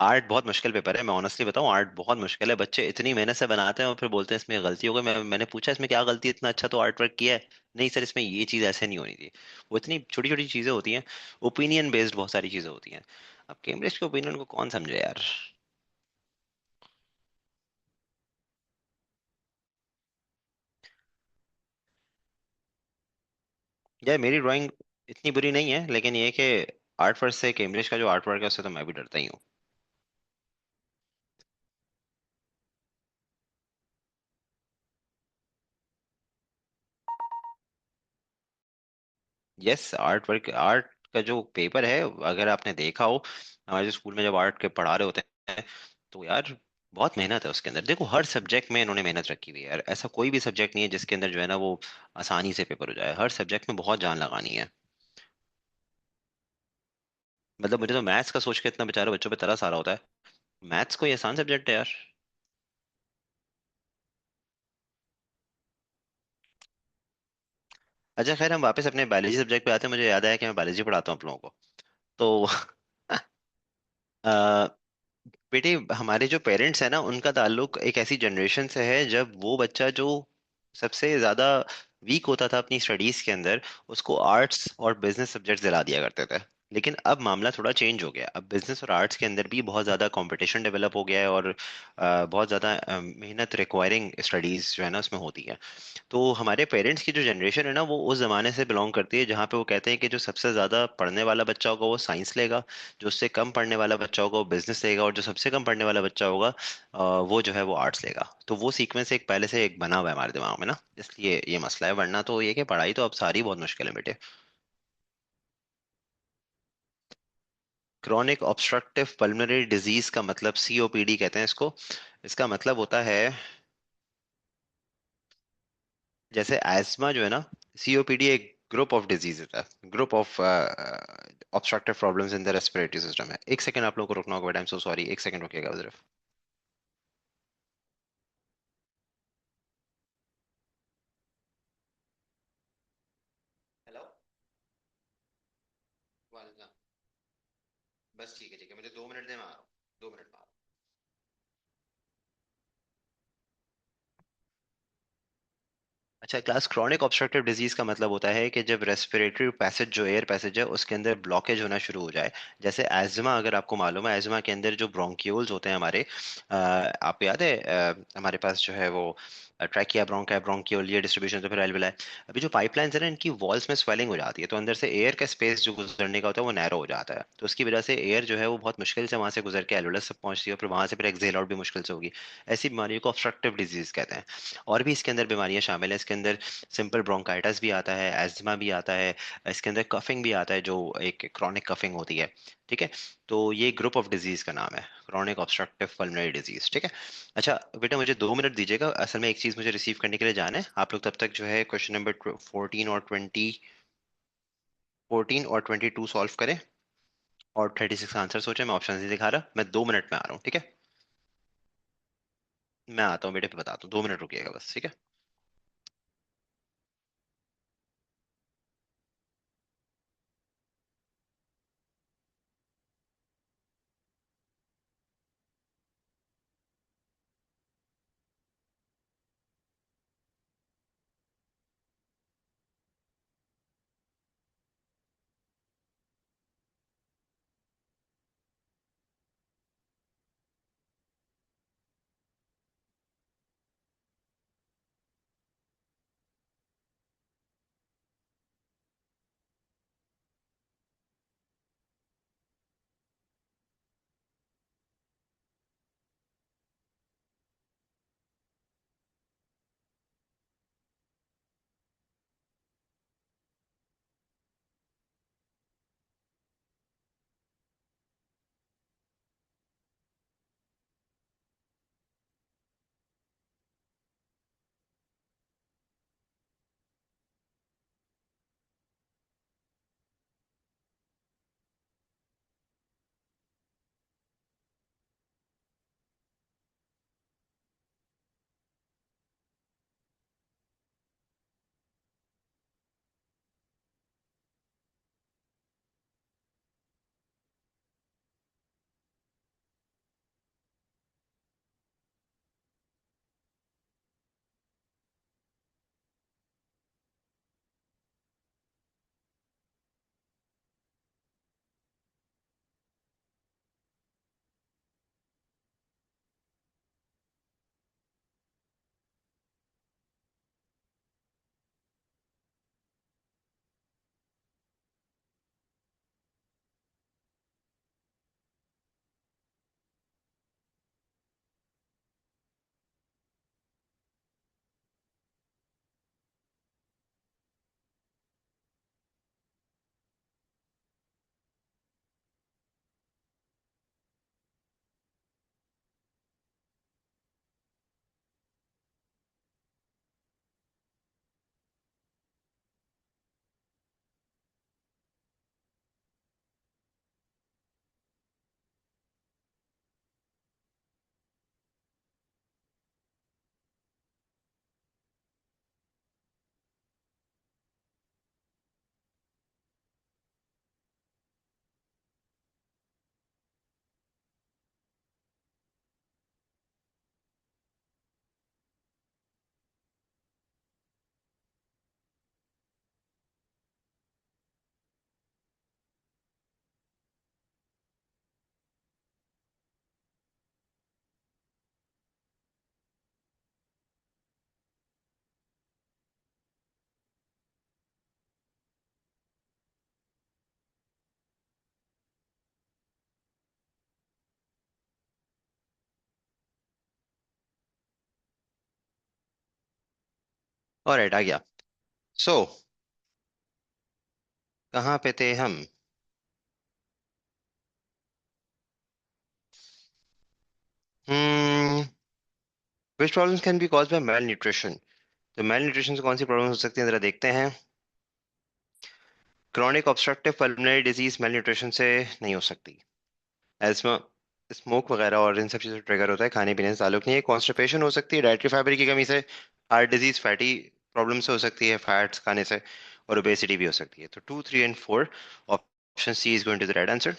आर्ट बहुत मुश्किल पेपर है, मैं ऑनेस्टली बताऊं, आर्ट बहुत मुश्किल है। बच्चे इतनी मेहनत से बनाते हैं और फिर बोलते हैं इसमें गलती हो गई। मैंने पूछा इसमें क्या गलती है, इतना अच्छा तो आर्ट वर्क किया है। नहीं सर, इसमें ये चीज़ ऐसे नहीं होनी थी। वो इतनी छोटी छोटी चीज़ें होती हैं, ओपिनियन बेस्ड बहुत सारी चीज़ें होती हैं। अब कैम्ब्रिज के ओपिनियन को कौन समझे यार। यार मेरी ड्राइंग इतनी बुरी नहीं है, लेकिन ये है कि आर्ट फर्स्ट से कैम्ब्रिज का जो आर्ट वर्क है उससे तो मैं भी डरता ही हूँ। यस, आर्ट वर्क, आर्ट का जो पेपर है, अगर आपने देखा हो हमारे जो स्कूल में जब आर्ट के पढ़ा रहे होते हैं, तो यार बहुत मेहनत है उसके अंदर। देखो हर सब्जेक्ट में इन्होंने मेहनत रखी हुई है यार, ऐसा कोई भी सब्जेक्ट नहीं है जिसके अंदर जो है ना वो आसानी से पेपर हो जाए। हर सब्जेक्ट में बहुत जान लगानी है। मतलब मुझे तो मैथ्स का सोच के इतना बेचारे बच्चों पे तरस आ रहा होता है। मैथ्स कोई आसान सब्जेक्ट है यार। अच्छा खैर, हम वापस अपने बायोलॉजी सब्जेक्ट पे आते हैं। मुझे याद आया कि मैं बायोलॉजी पढ़ाता हूँ आप लोगों को। तो बेटे, हमारे जो पेरेंट्स हैं ना उनका ताल्लुक एक ऐसी जनरेशन से है जब वो बच्चा जो सबसे ज्यादा वीक होता था अपनी स्टडीज के अंदर, उसको आर्ट्स और बिजनेस सब्जेक्ट्स दिला दिया करते थे। लेकिन अब मामला थोड़ा चेंज हो गया। अब बिजनेस और आर्ट्स के अंदर भी बहुत ज्यादा कंपटीशन डेवलप हो गया है, और बहुत ज्यादा मेहनत रिक्वायरिंग स्टडीज जो है ना उसमें होती है। तो हमारे पेरेंट्स की जो जनरेशन है ना वो उस जमाने से बिलोंग करती है जहाँ पे वो कहते हैं कि जो सबसे ज्यादा पढ़ने वाला बच्चा होगा वो साइंस लेगा, जो उससे कम पढ़ने वाला बच्चा होगा वो बिजनेस लेगा, और जो सबसे कम पढ़ने वाला बच्चा होगा वो जो है वो आर्ट्स लेगा। तो वो सीक्वेंस एक पहले से एक बना हुआ है हमारे दिमाग में ना, इसलिए ये मसला है। वरना तो ये कि पढ़ाई तो अब सारी बहुत मुश्किल है बेटे। क्रॉनिक ऑब्स्ट्रक्टिव पल्मोनरी डिजीज का मतलब सीओपीडी कहते हैं इसको। इसका मतलब होता है, जैसे एस्मा जो है ना, सीओपीडी एक ग्रुप ऑफ डिजीज है, group of obstructive problems in the respiratory system है। एक सेकंड आप लोगों को रुकना होगा, आई एम सो सॉरी, एक सेकंड रुकिएगा सिर्फ। हेलो, वालेकुम। बस ठीक है, मुझे 2 मिनट दे, मैं आ रहा हूँ, 2 मिनट में आ रहा हूँ। अच्छा क्लास, क्रॉनिक ऑब्स्ट्रक्टिव डिजीज का मतलब होता है कि जब रेस्पिरेटरी पैसेज, जो एयर पैसेज है उसके अंदर ब्लॉकेज होना शुरू हो जाए। जैसे एजमा, अगर आपको मालूम है, एजमा के अंदर जो ब्रोंक्यूल्स होते हैं हमारे, आपको याद है हमारे पास जो है वो ट्रैकिया, ब्रोंका, ब्रोंक्यूल, ये डिस्ट्रीब्यूशन तो फिर एल्विलाई। अभी जो पाइपलाइंस है ना, इनकी वॉल्स में स्वेलिंग हो जाती है, तो अंदर से एयर का स्पेस जो गुजरने का होता है वो नैरो हो जाता है। तो उसकी वजह से एयर जो है वो बहुत मुश्किल से वहां से गुजर के एल्वुलस तक पहुंचती है, और फिर वहां से फिर एक्सहेल आउट भी मुश्किल से होगी। ऐसी बीमारियों को ऑब्स्ट्रक्टिव डिजीज कहते हैं। और भी इसके अंदर बीमारियां शामिल हैं। इसके अंदर सिंपल ब्रोंकाइटिस भी आता है, एस्थमा भी आता है, इसके अंदर कफिंग भी आता है जो एक क्रॉनिक कफिंग होती है, ठीक है। तो ये ग्रुप ऑफ डिजीज का नाम है, क्रॉनिक ऑब्स्ट्रक्टिव पल्मोनरी डिजीज, ठीक है। अच्छा बेटा, मुझे 2 मिनट दीजिएगा, असल में एक चीज मुझे रिसीव करने के लिए जाना है। आप लोग तब तक जो है क्वेश्चन नंबर 14 और 22 सॉल्व करें, और 36 आंसर सोचे। मैं ऑप्शन नहीं दिखा रहा, मैं 2 मिनट में आ रहा हूँ, ठीक है। मैं आता हूँ बेटे, पे बताता हूँ, 2 मिनट रुकिएगा बस, ठीक है। ऑलराइट, आ गया। सो कहाँ पे थे हम? Hmm which problems can be cause by malnutrition? तो मेल न्यूट्रिशन से कौन सी प्रॉब्लम हो सकती है, जरा देखते हैं। Chronic obstructive pulmonary disease mail nutrition से नहीं हो सकती। एस्मा, स्मोक वगैरह और इन सब चीज़ों से ट्रिगर होता है, खाने पीने से ताल्लुक नहीं है। कॉन्स्टिपेशन हो सकती है डाइटरी फाइबर की कमी से। हार्ट डिजीज फैटी प्रॉब्लम से हो सकती है, फैट्स खाने से। और ओबेसिटी भी हो सकती है। तो 2, 3 and 4, option C is going to the right answer.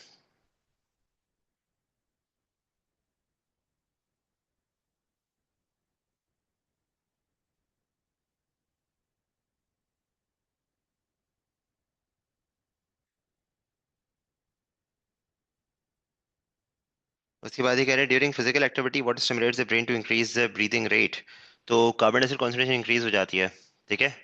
उसके बाद ये कह रहे हैं during physical activity what stimulates the brain to increase the breathing rate? तो कार्बन डाइऑक्साइड कॉन्सेंट्रेशन इंक्रीज हो जाती है। ठीक है।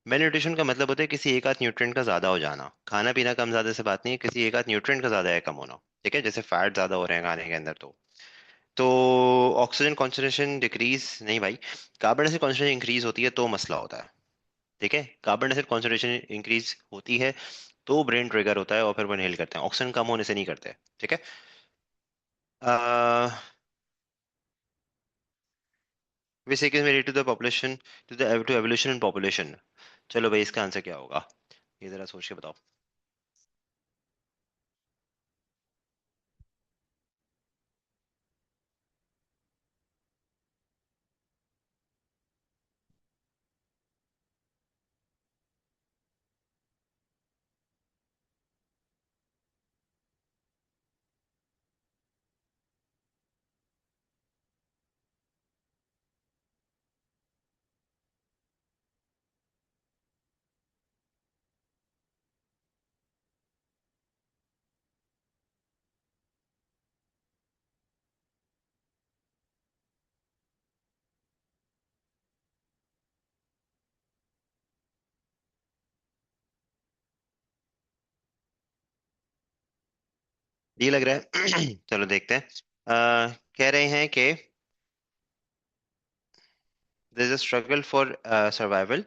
मेल न्यूट्रिशन का मतलब होता है किसी एक आध न्यूट्रिएंट का ज्यादा हो जाना। खाना पीना कम ज्यादा से बात नहीं है, किसी एक आध न्यूट्रिएंट का ज्यादा या कम होना। ठीक है, जैसे फैट ज्यादा हो रहे हैं खाने के अंदर तो ऑक्सीजन कॉन्सेंट्रेशन डिक्रीज नहीं भाई। कार्बन डाइऑक्साइड कॉन्सेंट्रेशन इंक्रीज होती है तो मसला होता है। ठीक है, कार्बन डाइऑक्साइड कॉन्सेंट्रेशन इंक्रीज होती है तो ब्रेन ट्रिगर होता है और फिर वो इनहेल करते हैं, ऑक्सीजन कम होने से नहीं करते। ठीक है। विच सीक्वेंस में to the population to evolution in population? चलो भाई, इसका आंसर क्या होगा, ये जरा सोच के बताओ। ये लग रहा है चलो देखते हैं। कह रहे हैं कि this is struggle for survival,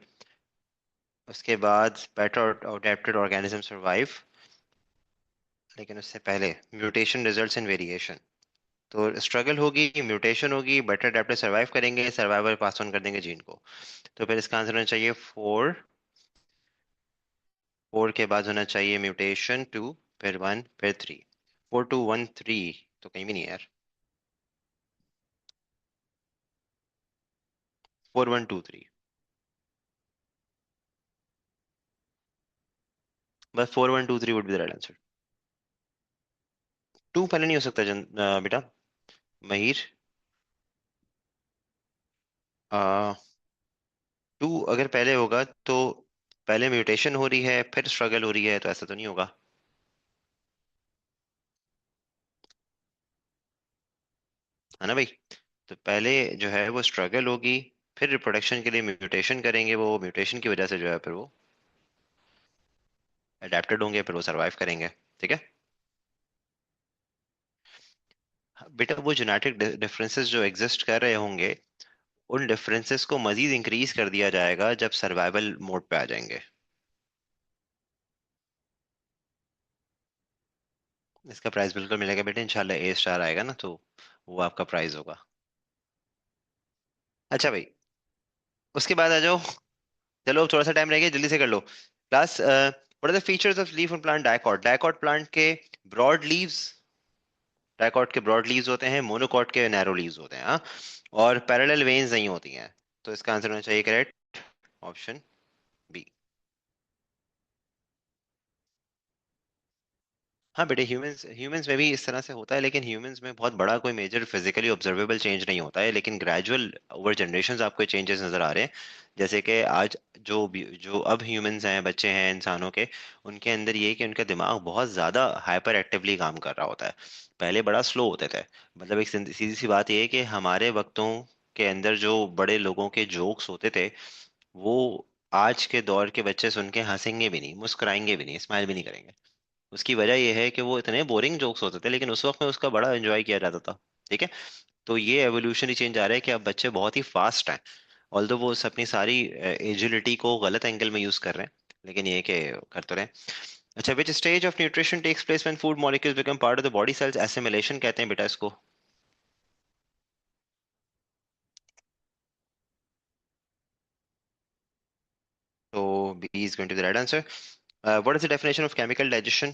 उसके बाद बेटर अडेप्टेड ऑर्गेनिज्म सर्वाइव, लेकिन उससे पहले म्यूटेशन रिजल्ट्स इन वेरिएशन। तो स्ट्रगल होगी, म्यूटेशन होगी, बेटर अडेप्टेड सर्वाइव करेंगे, सर्वाइवल पास ऑन कर देंगे जीन को। तो फिर इसका आंसर होना चाहिए 4। 4 के बाद होना चाहिए म्यूटेशन 2, फिर 1, फिर 3। 4, 2, 1, 3 तो कहीं भी नहीं है यार। 4, 1, 2, 3। बस 4, 1, 2, 3 would be the right answer. 2 पहले नहीं हो सकता बेटा महीर। 2 अगर पहले होगा तो पहले म्यूटेशन हो रही है फिर स्ट्रगल हो रही है, तो ऐसा तो नहीं होगा। है ना भाई? तो पहले जो है वो स्ट्रगल होगी, फिर रिप्रोडक्शन के लिए म्यूटेशन करेंगे, वो म्यूटेशन की वजह से जो है फिर वो अडेप्टेड होंगे, फिर वो सरवाइव करेंगे। ठीक है। बेटा वो जेनेटिक डिफरेंसेस जो एग्जिस्ट कर रहे होंगे, उन डिफरेंसेस को मजीद इंक्रीज कर दिया जाएगा जब सर्वाइवल मोड पे आ जाएंगे। इसका प्राइस बिल्कुल मिलेगा बेटा, इंशाल्लाह ए स्टार आएगा ना तो वो आपका प्राइस होगा। अच्छा भाई, उसके बाद आ जाओ। चलो अब थोड़ा सा टाइम रह गया, जल्दी से कर लो। Class what are the features of leaf on plant dicot? Dicot plant के ब्रॉड लीव्स, डाइकॉट के ब्रॉड लीव्स होते हैं, मोनोकॉट के नैरो लीव्स होते हैं, हाँ। और पैरेलल वेन्स नहीं होती हैं। तो इसका आंसर होना चाहिए करेक्ट, ऑप्शन बी। हाँ बेटे, ह्यूमंस ह्यूमंस में भी इस तरह से होता है, लेकिन ह्यूमंस में बहुत बड़ा कोई मेजर फिजिकली ऑब्जर्वेबल चेंज नहीं होता है, लेकिन ग्रेजुअल ओवर जनरेशंस आपको चेंजेस नजर आ रहे हैं। जैसे कि आज जो अब ह्यूमंस हैं, बच्चे हैं इंसानों के, उनके अंदर ये है कि उनका दिमाग बहुत ज्यादा हाइपर एक्टिवली काम कर रहा होता है। पहले बड़ा स्लो होते थे। मतलब एक सीधी सी बात ये है कि हमारे वक्तों के अंदर जो बड़े लोगों के जोक्स होते थे, वो आज के दौर के बच्चे सुन के हंसेंगे भी नहीं, मुस्कुराएंगे भी नहीं, स्माइल भी नहीं करेंगे। उसकी वजह यह है कि वो इतने बोरिंग जोक्स होते थे, लेकिन उस वक्त में उसका बड़ा एंजॉय किया जाता था। ठीक है। तो ये एवोल्यूशनरी चेंज आ रहा है कि अब बच्चे बहुत ही फास्ट हैं, ऑल्दो वो अपनी सारी एजिलिटी को गलत एंगल में यूज कर रहे हैं, लेकिन ये कि कर तो रहे हैं। अच्छा, which stage of nutrition takes place when food molecules become part of the body cells? Assimilation कहते हैं बेटा इसको। तो B is going to the right answer. What is the definition of chemical digestion?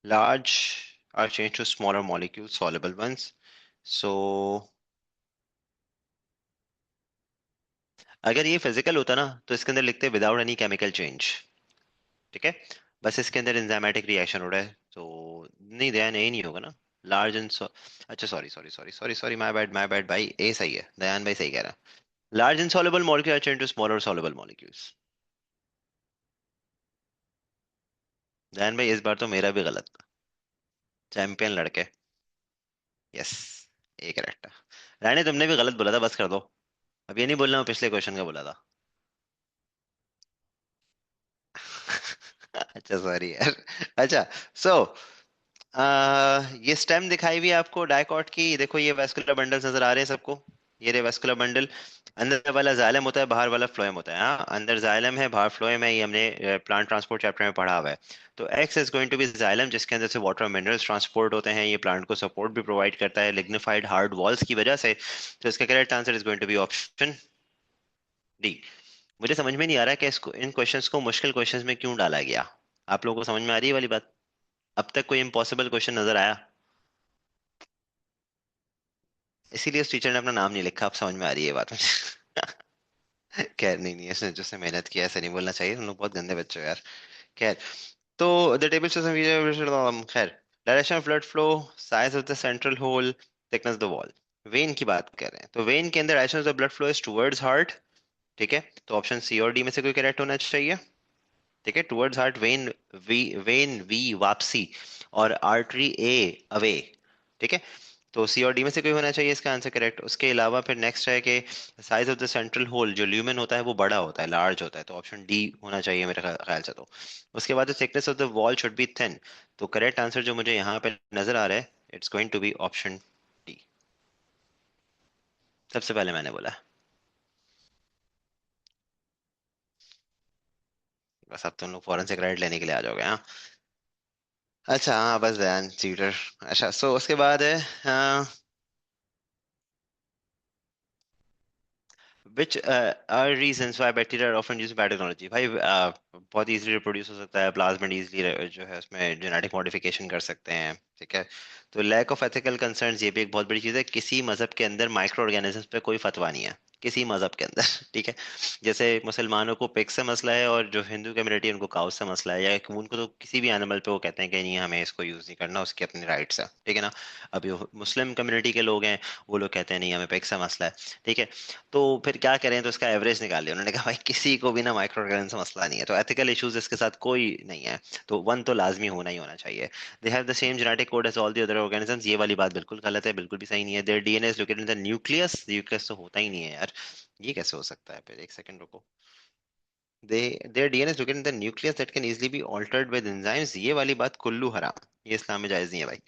Large are changed to smaller molecules, soluble ones. So अगर ये physical होता ना तो इसके अंदर लिखते विदाउट एनी केमिकल चेंज। ठीक है, बस इसके अंदर एंजाइमेटिक रिएक्शन हो रहा है तो नहीं, दयान यही नहीं होगा ना। लार्ज एंड अच्छा, sorry sorry sorry sorry sorry, my bad भाई, ए सही है, दयान भाई सही कह रहा है। Large insoluble molecule are changed to smaller soluble molecules। दयान भाई इस बार तो मेरा भी गलत था। चैंपियन लड़के। Yes, A correct. रानी तुमने भी गलत बोला था, बस कर दो। अब ये नहीं बोलना मैं पिछले क्वेश्चन का बोला था। अच्छा सॉरी यार। अच्छा, सो ये स्टेम दिखाई हुई है आपको डायकॉट की, देखो ये वेस्कुलर बंडल्स नजर आ रहे हैं सबको। ये रे वेस्कुलर बंडल। अंदर वाला जाइलम होता है, बाहर वाला फ्लोएम होता है। हाँ, अंदर जाइलम है, बाहर फ्लोएम है, ये हमने प्लांट ट्रांसपोर्ट चैप्टर में पढ़ा हुआ है। तो x is going to be xylem, जिसके अंदर से वाटर मिनरल्स ट्रांसपोर्ट होते हैं, ये प्लांट को सपोर्ट भी प्रोवाइड करता है लिग्निफाइड हार्ड वॉल्स की वजह से। तो इसका correct answer is going to be option D. मुझे समझ में नहीं आ रहा है कि इसको, इन क्वेश्चंस को मुश्किल क्वेश्चंस में क्यों डाला गया। आप लोगों को समझ में आ रही है वाली बात? अब तक कोई इम्पॉसिबल क्वेश्चन नजर आया? इसीलिए उस टेचर ने अपना नाम नहीं लिखा, अब समझ में आ रही है ये बात मुझे। खैर, नहीं नहीं, इसने जिसने मेहनत किया ऐसे नहीं बोलना चाहिए, हम लोग बहुत गंदे बच्चे हो यार। खैर, तो द टेबल सिस्टम, खैर, direction of blood flow, size of the central hole, thickness of the wall. Vein की बात कर रहे हैं तो वेन के अंदर direction of the blood flow is towards heart. ठीक है, तो ऑप्शन सी और डी में से कोई करेक्ट होना चाहिए। ठीक है, टुवर्ड्स हार्ट वेन, वी वापसी, और आर्टरी ए अवे। ठीक है, तो सी और डी में से कोई होना चाहिए इसका आंसर करेक्ट। उसके अलावा फिर नेक्स्ट है कि size of the central hole, जो ल्यूमेन होता है वो बड़ा होता है, लार्ज होता है, तो ऑप्शन डी होना चाहिए मेरे ख्याल से। तो उसके बाद thickness of the wall should be thin. तो करेक्ट आंसर जो मुझे यहाँ पे नजर आ रहा है, it's going to be option D. सबसे पहले मैंने बोला। बस अब तुम लोग फॉरेंसिक राइट लेने के लिए आ जाओगे, हाँ। अच्छा, हाँ बस ध्यान चीटर। अच्छा, सो उसके बाद है which are reasons why bacteria are often used in biotechnology? भाई बहुत इजीली रिप्रोड्यूस हो सकता है, प्लाज्मिड इजीली जो है उसमें जेनेटिक मॉडिफिकेशन कर सकते हैं। ठीक है, तो लैक ऑफ एथिकल कंसर्न्स ये भी एक बहुत बड़ी चीज़ है। किसी मजहब के अंदर माइक्रो ऑर्गेनिजम्स पे कोई फतवा नहीं है, किसी मजहब के अंदर। ठीक है, जैसे मुसलमानों को पिग से मसला है, और जो हिंदू कम्युनिटी है उनको काउ से मसला है, या उनको तो किसी भी एनिमल पे वो कहते हैं कि नहीं हमें इसको यूज नहीं करना, उसकी अपनी राइट्स है। ठीक है ना। अब जो मुस्लिम कम्युनिटी के लोग हैं वो लोग कहते हैं नहीं हमें पिग से मसला है। ठीक है, तो फिर क्या करें, तो इसका एवरेज निकाल लिया उन्होंने, कहा भाई किसी को भी ना माइक्रो ऑर्गेनिज्म से मसला नहीं है, तो एथिकल इश्यूज इसके साथ कोई नहीं है। तो वन तो लाजमी होना ही होना चाहिए। They have the same genetic code as all the other organisms, ये वाली बात बिल्कुल गलत है, बिल्कुल भी सही नहीं है। There DNA is located in the nucleus, nucleus तो होता ही नहीं है यार। ये कैसे हो सकता है? फिर एक सेकंड रुको। They their DNA is located in the nucleus that can easily be altered with enzymes, ये वाली बात कुल्लू हराम, ये इस्लाम में जायज नहीं है भाई।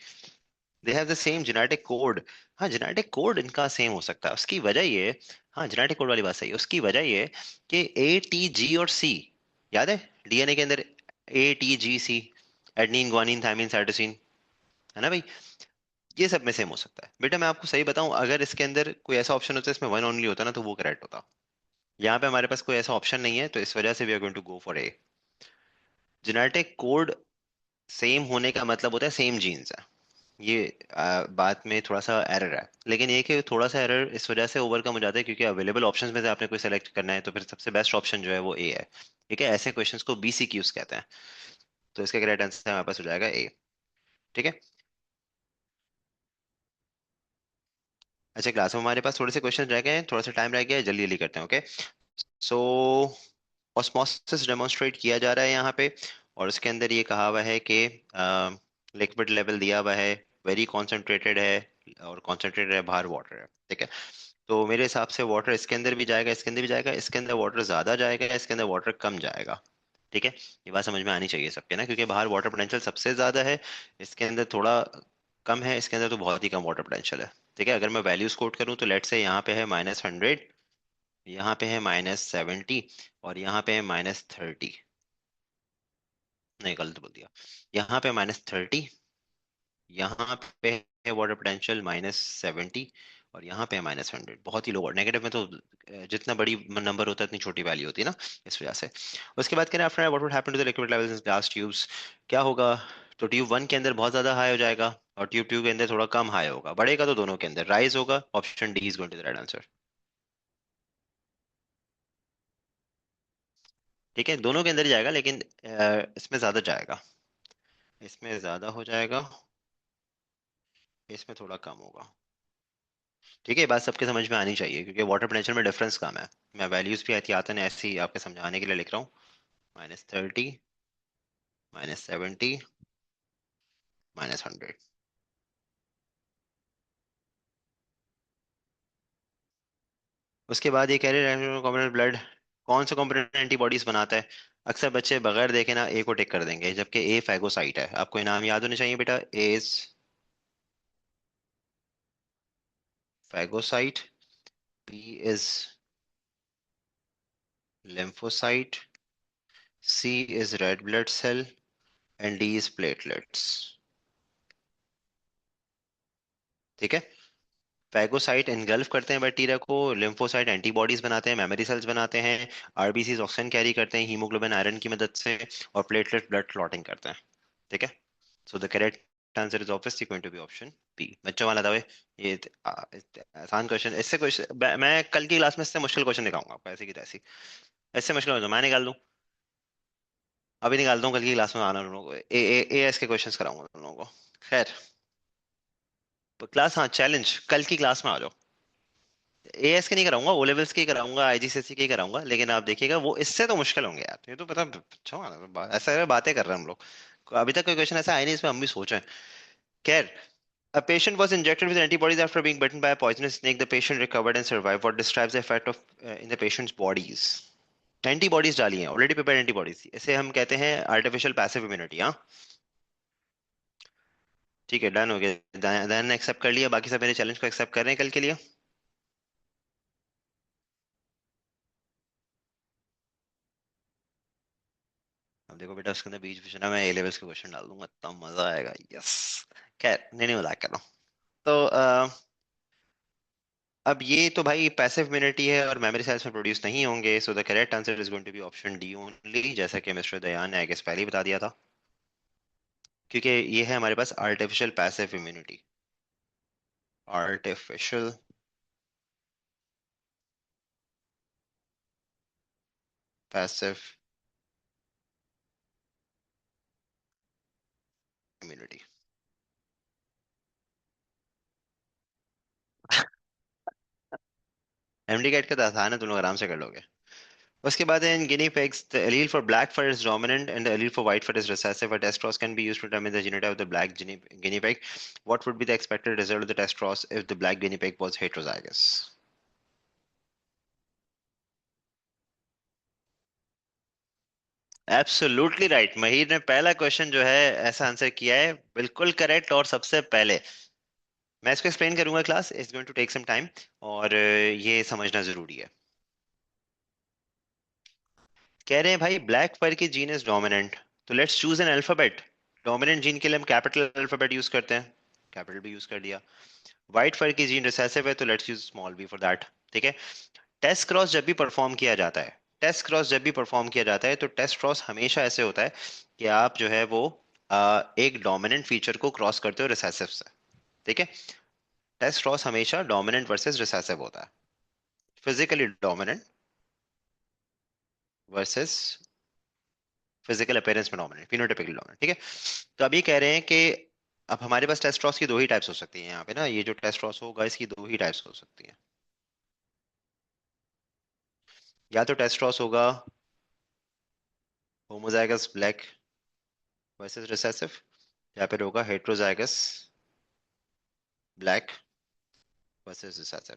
दे have the same genetic code. हाँ, जेनेटिक कोड इनका सेम हो सकता है, उसकी वजह ये, हाँ जेनेटिक कोड वाली बात सही है, उसकी वजह ये कि ए टी जी और सी, याद है डीएनए के अंदर, A T G C, adenine guanine thymine cytosine, है ना भाई। ये सब में सेम हो सकता है बेटा। मैं आपको सही बताऊं, अगर इसके अंदर कोई ऐसा ऑप्शन होता है इसमें वन ओनली होता ना, तो वो करेक्ट होता। यहाँ पे हमारे पास कोई ऐसा ऑप्शन नहीं है, तो इस वजह से we are going to go for A. Genetic code same होने का मतलब होता है सेम जीन्स है। ये बात में थोड़ा सा एरर है, लेकिन ये कि थोड़ा सा एरर इस वजह से ओवरकम हो जाता है क्योंकि अवेलेबल ऑप्शंस में से आपने कोई सेलेक्ट करना है, तो फिर सबसे बेस्ट ऑप्शन जो है वो ए है। ठीक है, ऐसे क्वेश्चंस को बीसीक्यूज कहते हैं। तो इसका करेक्ट आंसर हमारे पास हो जाएगा ए। ठीक है। अच्छा, क्लास में हमारे पास थोड़े से क्वेश्चन रह गए हैं, थोड़ा सा टाइम रह गया है, जल्दी जल्दी करते हैं। ओके, सो ऑस्मोसिस डेमोन्स्ट्रेट किया जा रहा है यहाँ पे, और उसके अंदर ये कहा हुआ है कि लिक्विड लेवल दिया हुआ है, वेरी कॉन्सेंट्रेटेड है, और कॉन्सेंट्रेटेड है, बाहर वाटर है। ठीक है, तो मेरे हिसाब से वाटर इसके अंदर भी जाएगा, इसके अंदर भी जाएगा, इसके अंदर वाटर ज्यादा जाएगा, इसके अंदर वाटर कम जाएगा। ठीक है, ये बात समझ में आनी चाहिए सबके ना, क्योंकि बाहर वाटर पोटेंशियल सबसे ज्यादा है, इसके अंदर थोड़ा कम है, इसके अंदर तो बहुत ही कम वाटर पोटेंशियल है। ठीक है, अगर मैं वैल्यूज कोट करूँ तो लेट से यहाँ पे है -100, यहाँ पे है -70, और यहाँ पे है -30। नहीं, गलत बोल दिया। यहाँ पे -30, यहाँ पे है वाटर पोटेंशियल -70, और यहाँ पे है -100। बहुत ही लो, नेगेटिव में तो जितना बड़ी नंबर होता है उतनी छोटी वैल्यू होती है ना, इस वजह से। उसके बाद कह रहे हैं after what would happen to the liquid levels in glass tubes, क्या होगा? तो ट्यूब वन के अंदर बहुत ज्यादा हाई हो जाएगा, और ट्यूब टू के अंदर थोड़ा कम हाई होगा। बढ़ेगा तो दोनों के अंदर राइज होगा। Option D is going to the right answer. ठीक है, दोनों के अंदर ही जाएगा, लेकिन इसमें ज्यादा जाएगा, इसमें ज्यादा हो जाएगा, इसमें थोड़ा कम होगा। ठीक है, ये बात सबके समझ में आनी चाहिए, क्योंकि वाटर पोटेंशियल में डिफरेंस कम है। मैं वैल्यूज भी एहतियातन ऐसे ही आपके समझाने के लिए लिख रहा हूँ। -30, -70, -100। उसके बाद ये कह रहे हैं कॉम्पोनेंट ब्लड, कौन सा कॉम्पोनेंट एंटीबॉडीज बनाता है? अक्सर बच्चे बगैर देखे ना ए को टिक कर देंगे, जबकि ए फैगोसाइट है। आपको इनाम याद होने चाहिए बेटा। A is phagocyte, B is lymphocyte, C is red blood cell, and D is platelets. ठीक है, फैगोसाइट इनगल्फ करते हैं बैक्टीरिया को, लिम्फोसाइट एंटीबॉडीज बनाते हैं, मेमोरी सेल्स बनाते हैं, आरबीसी ऑक्सीजन कैरी करते हैं हीमोग्लोबिन आयरन की मदद से, और प्लेटलेट ब्लड क्लॉटिंग करते हैं। ठीक है, so the correct answer is obviously going to be option B. बच्चों वाला दवे, ये आसान क्वेश्चन। इससे क्वेश्चन मैं कल की क्लास में इससे मुश्किल क्वेश्चन दिखाऊंगा आपको, ऐसी की तैसी। इससे मुश्किल हो तो मैं निकाल दूं, अभी निकाल दूं, कल की क्लास में आना उन लोगों को, ए एस के क्वेश्चंस कराऊंगा उन लोगों को। खैर, तो क्लास, हाँ चैलेंज, कल की क्लास में आ जाओ। एएस के नहीं कराऊंगा, ओ लेवल्स के ही कराऊंगा, आईजीसीएसई के ही कराऊंगा, लेकिन आप देखिएगा वो इससे तो मुश्किल होंगे यार। ये तो पता, अच्छा ऐसा है, बातें कर रहे हैं हम लोग। अभी तक कोई क्वेश्चन ऐसा आया नहीं इसमें हम भी सोच रहे हैं। खैर, a patient was injected with antibodies after being bitten by a poisonous snake. The patient recovered and survived. What describes the effect of in the patient's bodies? Antibodies डाली हैं, ऑलरेडी प्रिपेयर्ड एंटीबॉडीज, इसे हम कहते हैं artificial passive immunity. हाँ, ठीक है, done हो गया। डन एक्सेप्ट कर लिया, बाकी सब मेरे चैलेंज को एक्सेप्ट कर रहे हैं कल के लिए। अब देखो बेटा, उसके अंदर बीच बीच में ना मैं ए लेवल्स के क्वेश्चन डाल दूंगा, इतना मजा आएगा। यस। खैर, नहीं मजाक कर रहा हूँ। तो अब ये तो भाई पैसिव इम्यूनिटी है और मेमोरी सेल्स में प्रोड्यूस नहीं होंगे, so the correct answer is going to be option D only, जैसा कि मिस्टर दयान ने आई गेस पहले ही बता दिया था। क्योंकि ये है हमारे पास artificial passive immunity. Artificial passive immunity. MDCAT का तो आसान है, तुम लोग आराम से कर लोगे। उसके बाद है इन guinea pigs, the allele for black fur is dominant and the allele for white fur is recessive. A test cross can be used to determine the genotype of the black guinea pig. What would be the expected result of the test cross if the black guinea pig was heterozygous? Absolutely right, Mahir ने पहला question जो है ऐसा answer किया है, बिल्कुल correct. और सबसे पहले मैं इसको एक्सप्लेन करूंगा, class is going to take some time, और ये समझना जरूरी है। कह रहे हैं भाई ब्लैक फर की जीन इज डोमिनेंट, तो let's choose an alphabet. Dominant gene के लिए हम कैपिटल अल्फाबेट यूज करते हैं, कैपिटल भी यूज कर दिया। व्हाइट फर की जीन रिसेसिव है, तो let's use small B for that. ठीक है, टेस्ट क्रॉस जब भी परफॉर्म किया जाता है, टेस्ट क्रॉस जब भी परफॉर्म किया जाता है, तो टेस्ट क्रॉस हमेशा ऐसे होता है कि आप जो है वो एक डोमिनेंट फीचर को क्रॉस करते हो रिसेसिव से। ठीक है, टेस्ट क्रॉस हमेशा डोमिनेंट वर्सेस रिसेसिव होता है, physically dominant versus physical appearance में डोमिनेंट, फिनोटाइपिकली डोमिनेंट। ठीक है, तो अभी कह रहे हैं कि अब हमारे पास टेस्ट क्रॉस की दो ही टाइप्स हो सकती हैं यहाँ पे ना, ये जो टेस्ट क्रॉस होगा इसकी दो ही टाइप्स हो सकती हैं। या तो टेस्ट क्रॉस होगा होमोजाइगस ब्लैक वर्सेस रिसेसिव, या फिर होगा हेट्रोजाइगस ब्लैक वर्सेस रिसेसिव।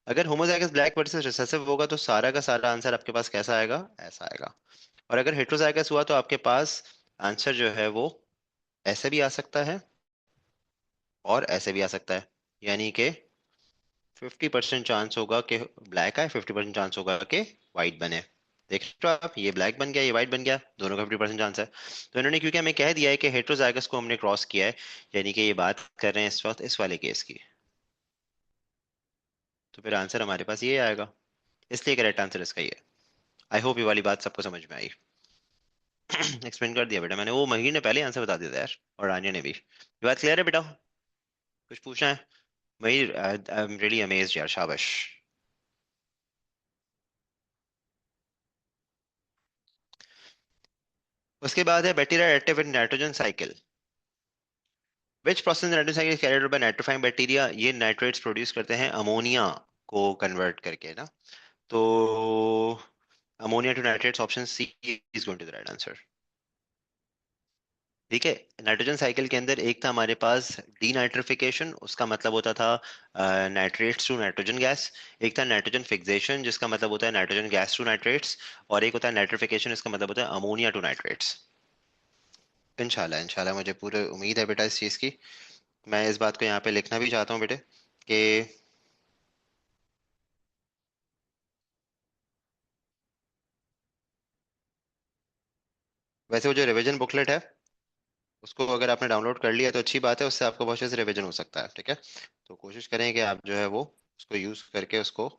अगर होमोजाइगस ब्लैक वर्सेस रिसेसिव होगा तो सारा का सारा आंसर आपके पास कैसा आएगा, ऐसा आएगा। और अगर हेट्रोजाइगस हुआ तो आपके पास आंसर जो है वो ऐसे भी आ सकता है और ऐसे भी आ सकता है, यानी कि 50% चांस होगा कि ब्लैक आए, 50% चांस होगा कि व्हाइट बने। देख रहे हो आप, ये ब्लैक बन गया, ये व्हाइट बन गया, दोनों का 50% चांस है। तो इन्होंने क्योंकि हमें कह दिया है कि हेट्रोजाइगस को हमने क्रॉस किया है, यानी कि ये बात कर रहे हैं इस वक्त इस वाले केस की, तो फिर आंसर हमारे पास ये आएगा। इसलिए करेक्ट आंसर इसका ये है। आई होप ये वाली बात सबको समझ में आई। एक्सप्लेन कर दिया बेटा मैंने, वो महीने पहले आंसर बता दिया था यार, और रानिया ने भी। ये बात क्लियर है बेटा? कुछ पूछना है? वही, आई एम रियली अमेज्ड यार, शाबाश। उसके बाद है bacteria active in nitrogen cycle. Which process nitrogen cycle carried out by nitrifying bacteria, ये नाइट्रेट्स प्रोड्यूस करते हैं अमोनिया को कन्वर्ट करके ना। तो ammonia to nitrates, option C is going to the right answer. ठीक है। नाइट्रोजन साइकिल के अंदर एक था हमारे पास डीनाइट्रिफिकेशन, उसका मतलब होता था नाइट्रेट्स टू नाइट्रोजन गैस। एक था नाइट्रोजन फिक्सेशन, जिसका मतलब होता है नाइट्रोजन गैस टू नाइट्रेट्स। और एक होता है नाइट्रिफिकेशन, इसका मतलब होता है अमोनिया टू नाइट्रेट्स। इंशाल्लाह इंशाल्लाह, मुझे पूरी उम्मीद है बेटा इस चीज़ की। मैं इस बात को यहाँ पे लिखना भी चाहता हूँ बेटे कि वैसे वो जो रिवीजन बुकलेट है, उसको अगर आपने डाउनलोड कर लिया तो अच्छी बात है, उससे आपको बहुत अच्छे से रिवीजन हो सकता है। ठीक है, तो कोशिश करें कि आप जो है वो उसको यूज़ करके उसको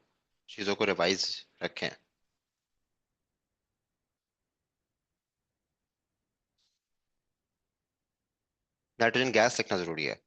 चीज़ों को रिवाइज रखें। नाइट्रोजन गैस लिखना जरूरी है।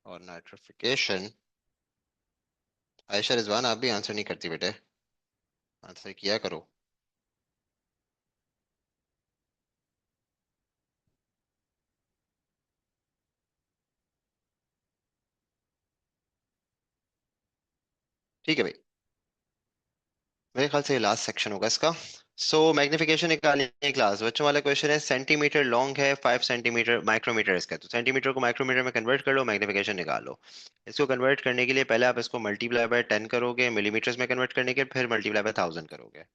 और नाइट्रिफिकेशन, आयशा रिजवान आप भी आंसर नहीं करती बेटे, आंसर किया करो। ठीक है भाई, मेरे ख्याल से ये लास्ट सेक्शन होगा इसका। सो मैग्निफिकेशन निकालिए क्लास, बच्चों वाला क्वेश्चन है। सेंटीमीटर लॉन्ग है, 5 सेंटीमीटर माइक्रोमीटर इसका, तो सेंटीमीटर को माइक्रोमीटर में कन्वर्ट कर लो, मैग्निफिकेशन निकाल लो। इसको कन्वर्ट करने के लिए पहले आप इसको मल्टीप्लाई बाय 10 करोगे, मिलीमीटर्स में कन्वर्ट करने के फिर मल्टीप्लाई बाय 1000 करोगे,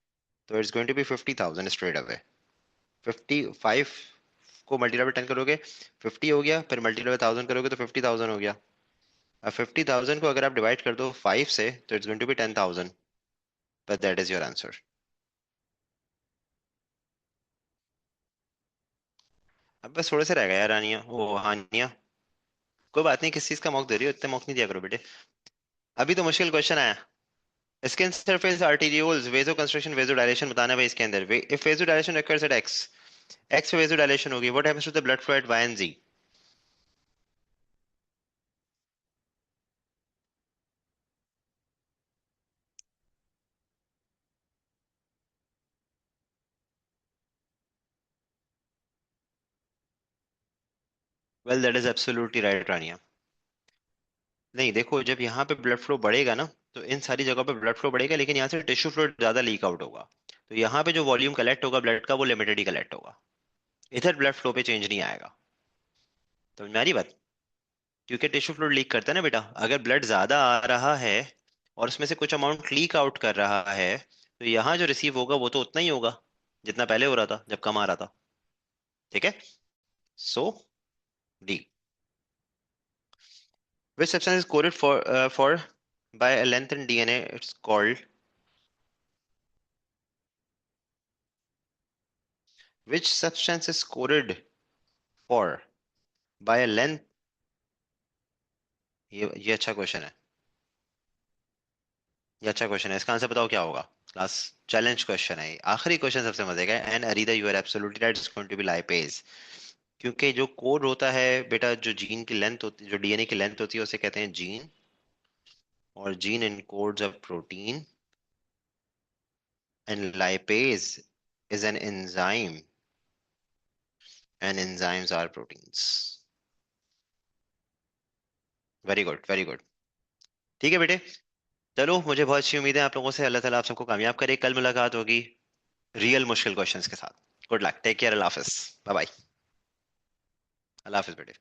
तो it's going to be 50,000 straight away. 55 को मल्टीप्लाई बाय 10 करोगे 50 हो गया, फिर मल्टीप्लाई बाय 1000 करोगे तो 50,000 हो गया। अब 50,000 को अगर आप डिवाइड कर दो 5 से तो it's going to be 10,000, but that is your answer. अब बस थोड़े से रह गया यार, रानिया वो हानिया। कोई बात नहीं, किस चीज का मौक दे रही हो, इतने मौक नहीं दिया करो बेटे। अभी तो मुश्किल क्वेश्चन आया। Skin surface arterioles vasoconstriction vasodilation बताना है भाई इसके अंदर। If vasodilation occurs at x, x पे वेजो डायलेशन होगी, what happens to the blood flow at y and z? Well that is absolutely right Rania. नहीं देखो, जब यहाँ पे ब्लड फ्लो बढ़ेगा ना, तो इन सारी जगहों पे ब्लड फ्लो बढ़ेगा, लेकिन यहाँ से टिश्यू फ्लूइड ज्यादा लीक आउट होगा। तो यहाँ पे जो वॉल्यूम कलेक्ट होगा ब्लड का वो लिमिटेड ही कलेक्ट होगा, इधर ब्लड फ्लो पे चेंज नहीं आएगा। तो मेरी बात, क्योंकि टिश्यू फ्लूइड लीक करता है ना बेटा, अगर ब्लड ज्यादा आ रहा है और उसमें से कुछ अमाउंट लीक आउट कर रहा है, तो यहाँ जो रिसीव होगा वो तो उतना ही होगा जितना पहले हो रहा था जब कम आ रहा था। ठीक है। So D, which substance is coded for by a length in DNA, it's called, which substance is coded for by a length? ये अच्छा क्वेश्चन है, ये अच्छा क्वेश्चन है, इसका आंसर बताओ क्या होगा। क्लास चैलेंज क्वेश्चन है ये, आखिरी क्वेश्चन सबसे मजे का है। एंड अरीदा you are absolutely right, it's going to be lipase. क्योंकि जो कोड होता है बेटा, जो जीन की लेंथ होती, जो डीएनए की लेंथ होती है उसे कहते हैं जीन, और gene encodes a protein, and lipase is an enzyme, and enzymes are proteins. Very good very good. ठीक है बेटे, चलो, मुझे बहुत अच्छी उम्मीद है आप लोगों से। अल्लाह ताला आप सबको कामयाब करे। कल मुलाकात होगी रियल मुश्किल क्वेश्चंस के साथ। गुड लक, टेक केयर, अल्लाह हाफिज, बाय बाय। अल्लाह हाफिज बेटे।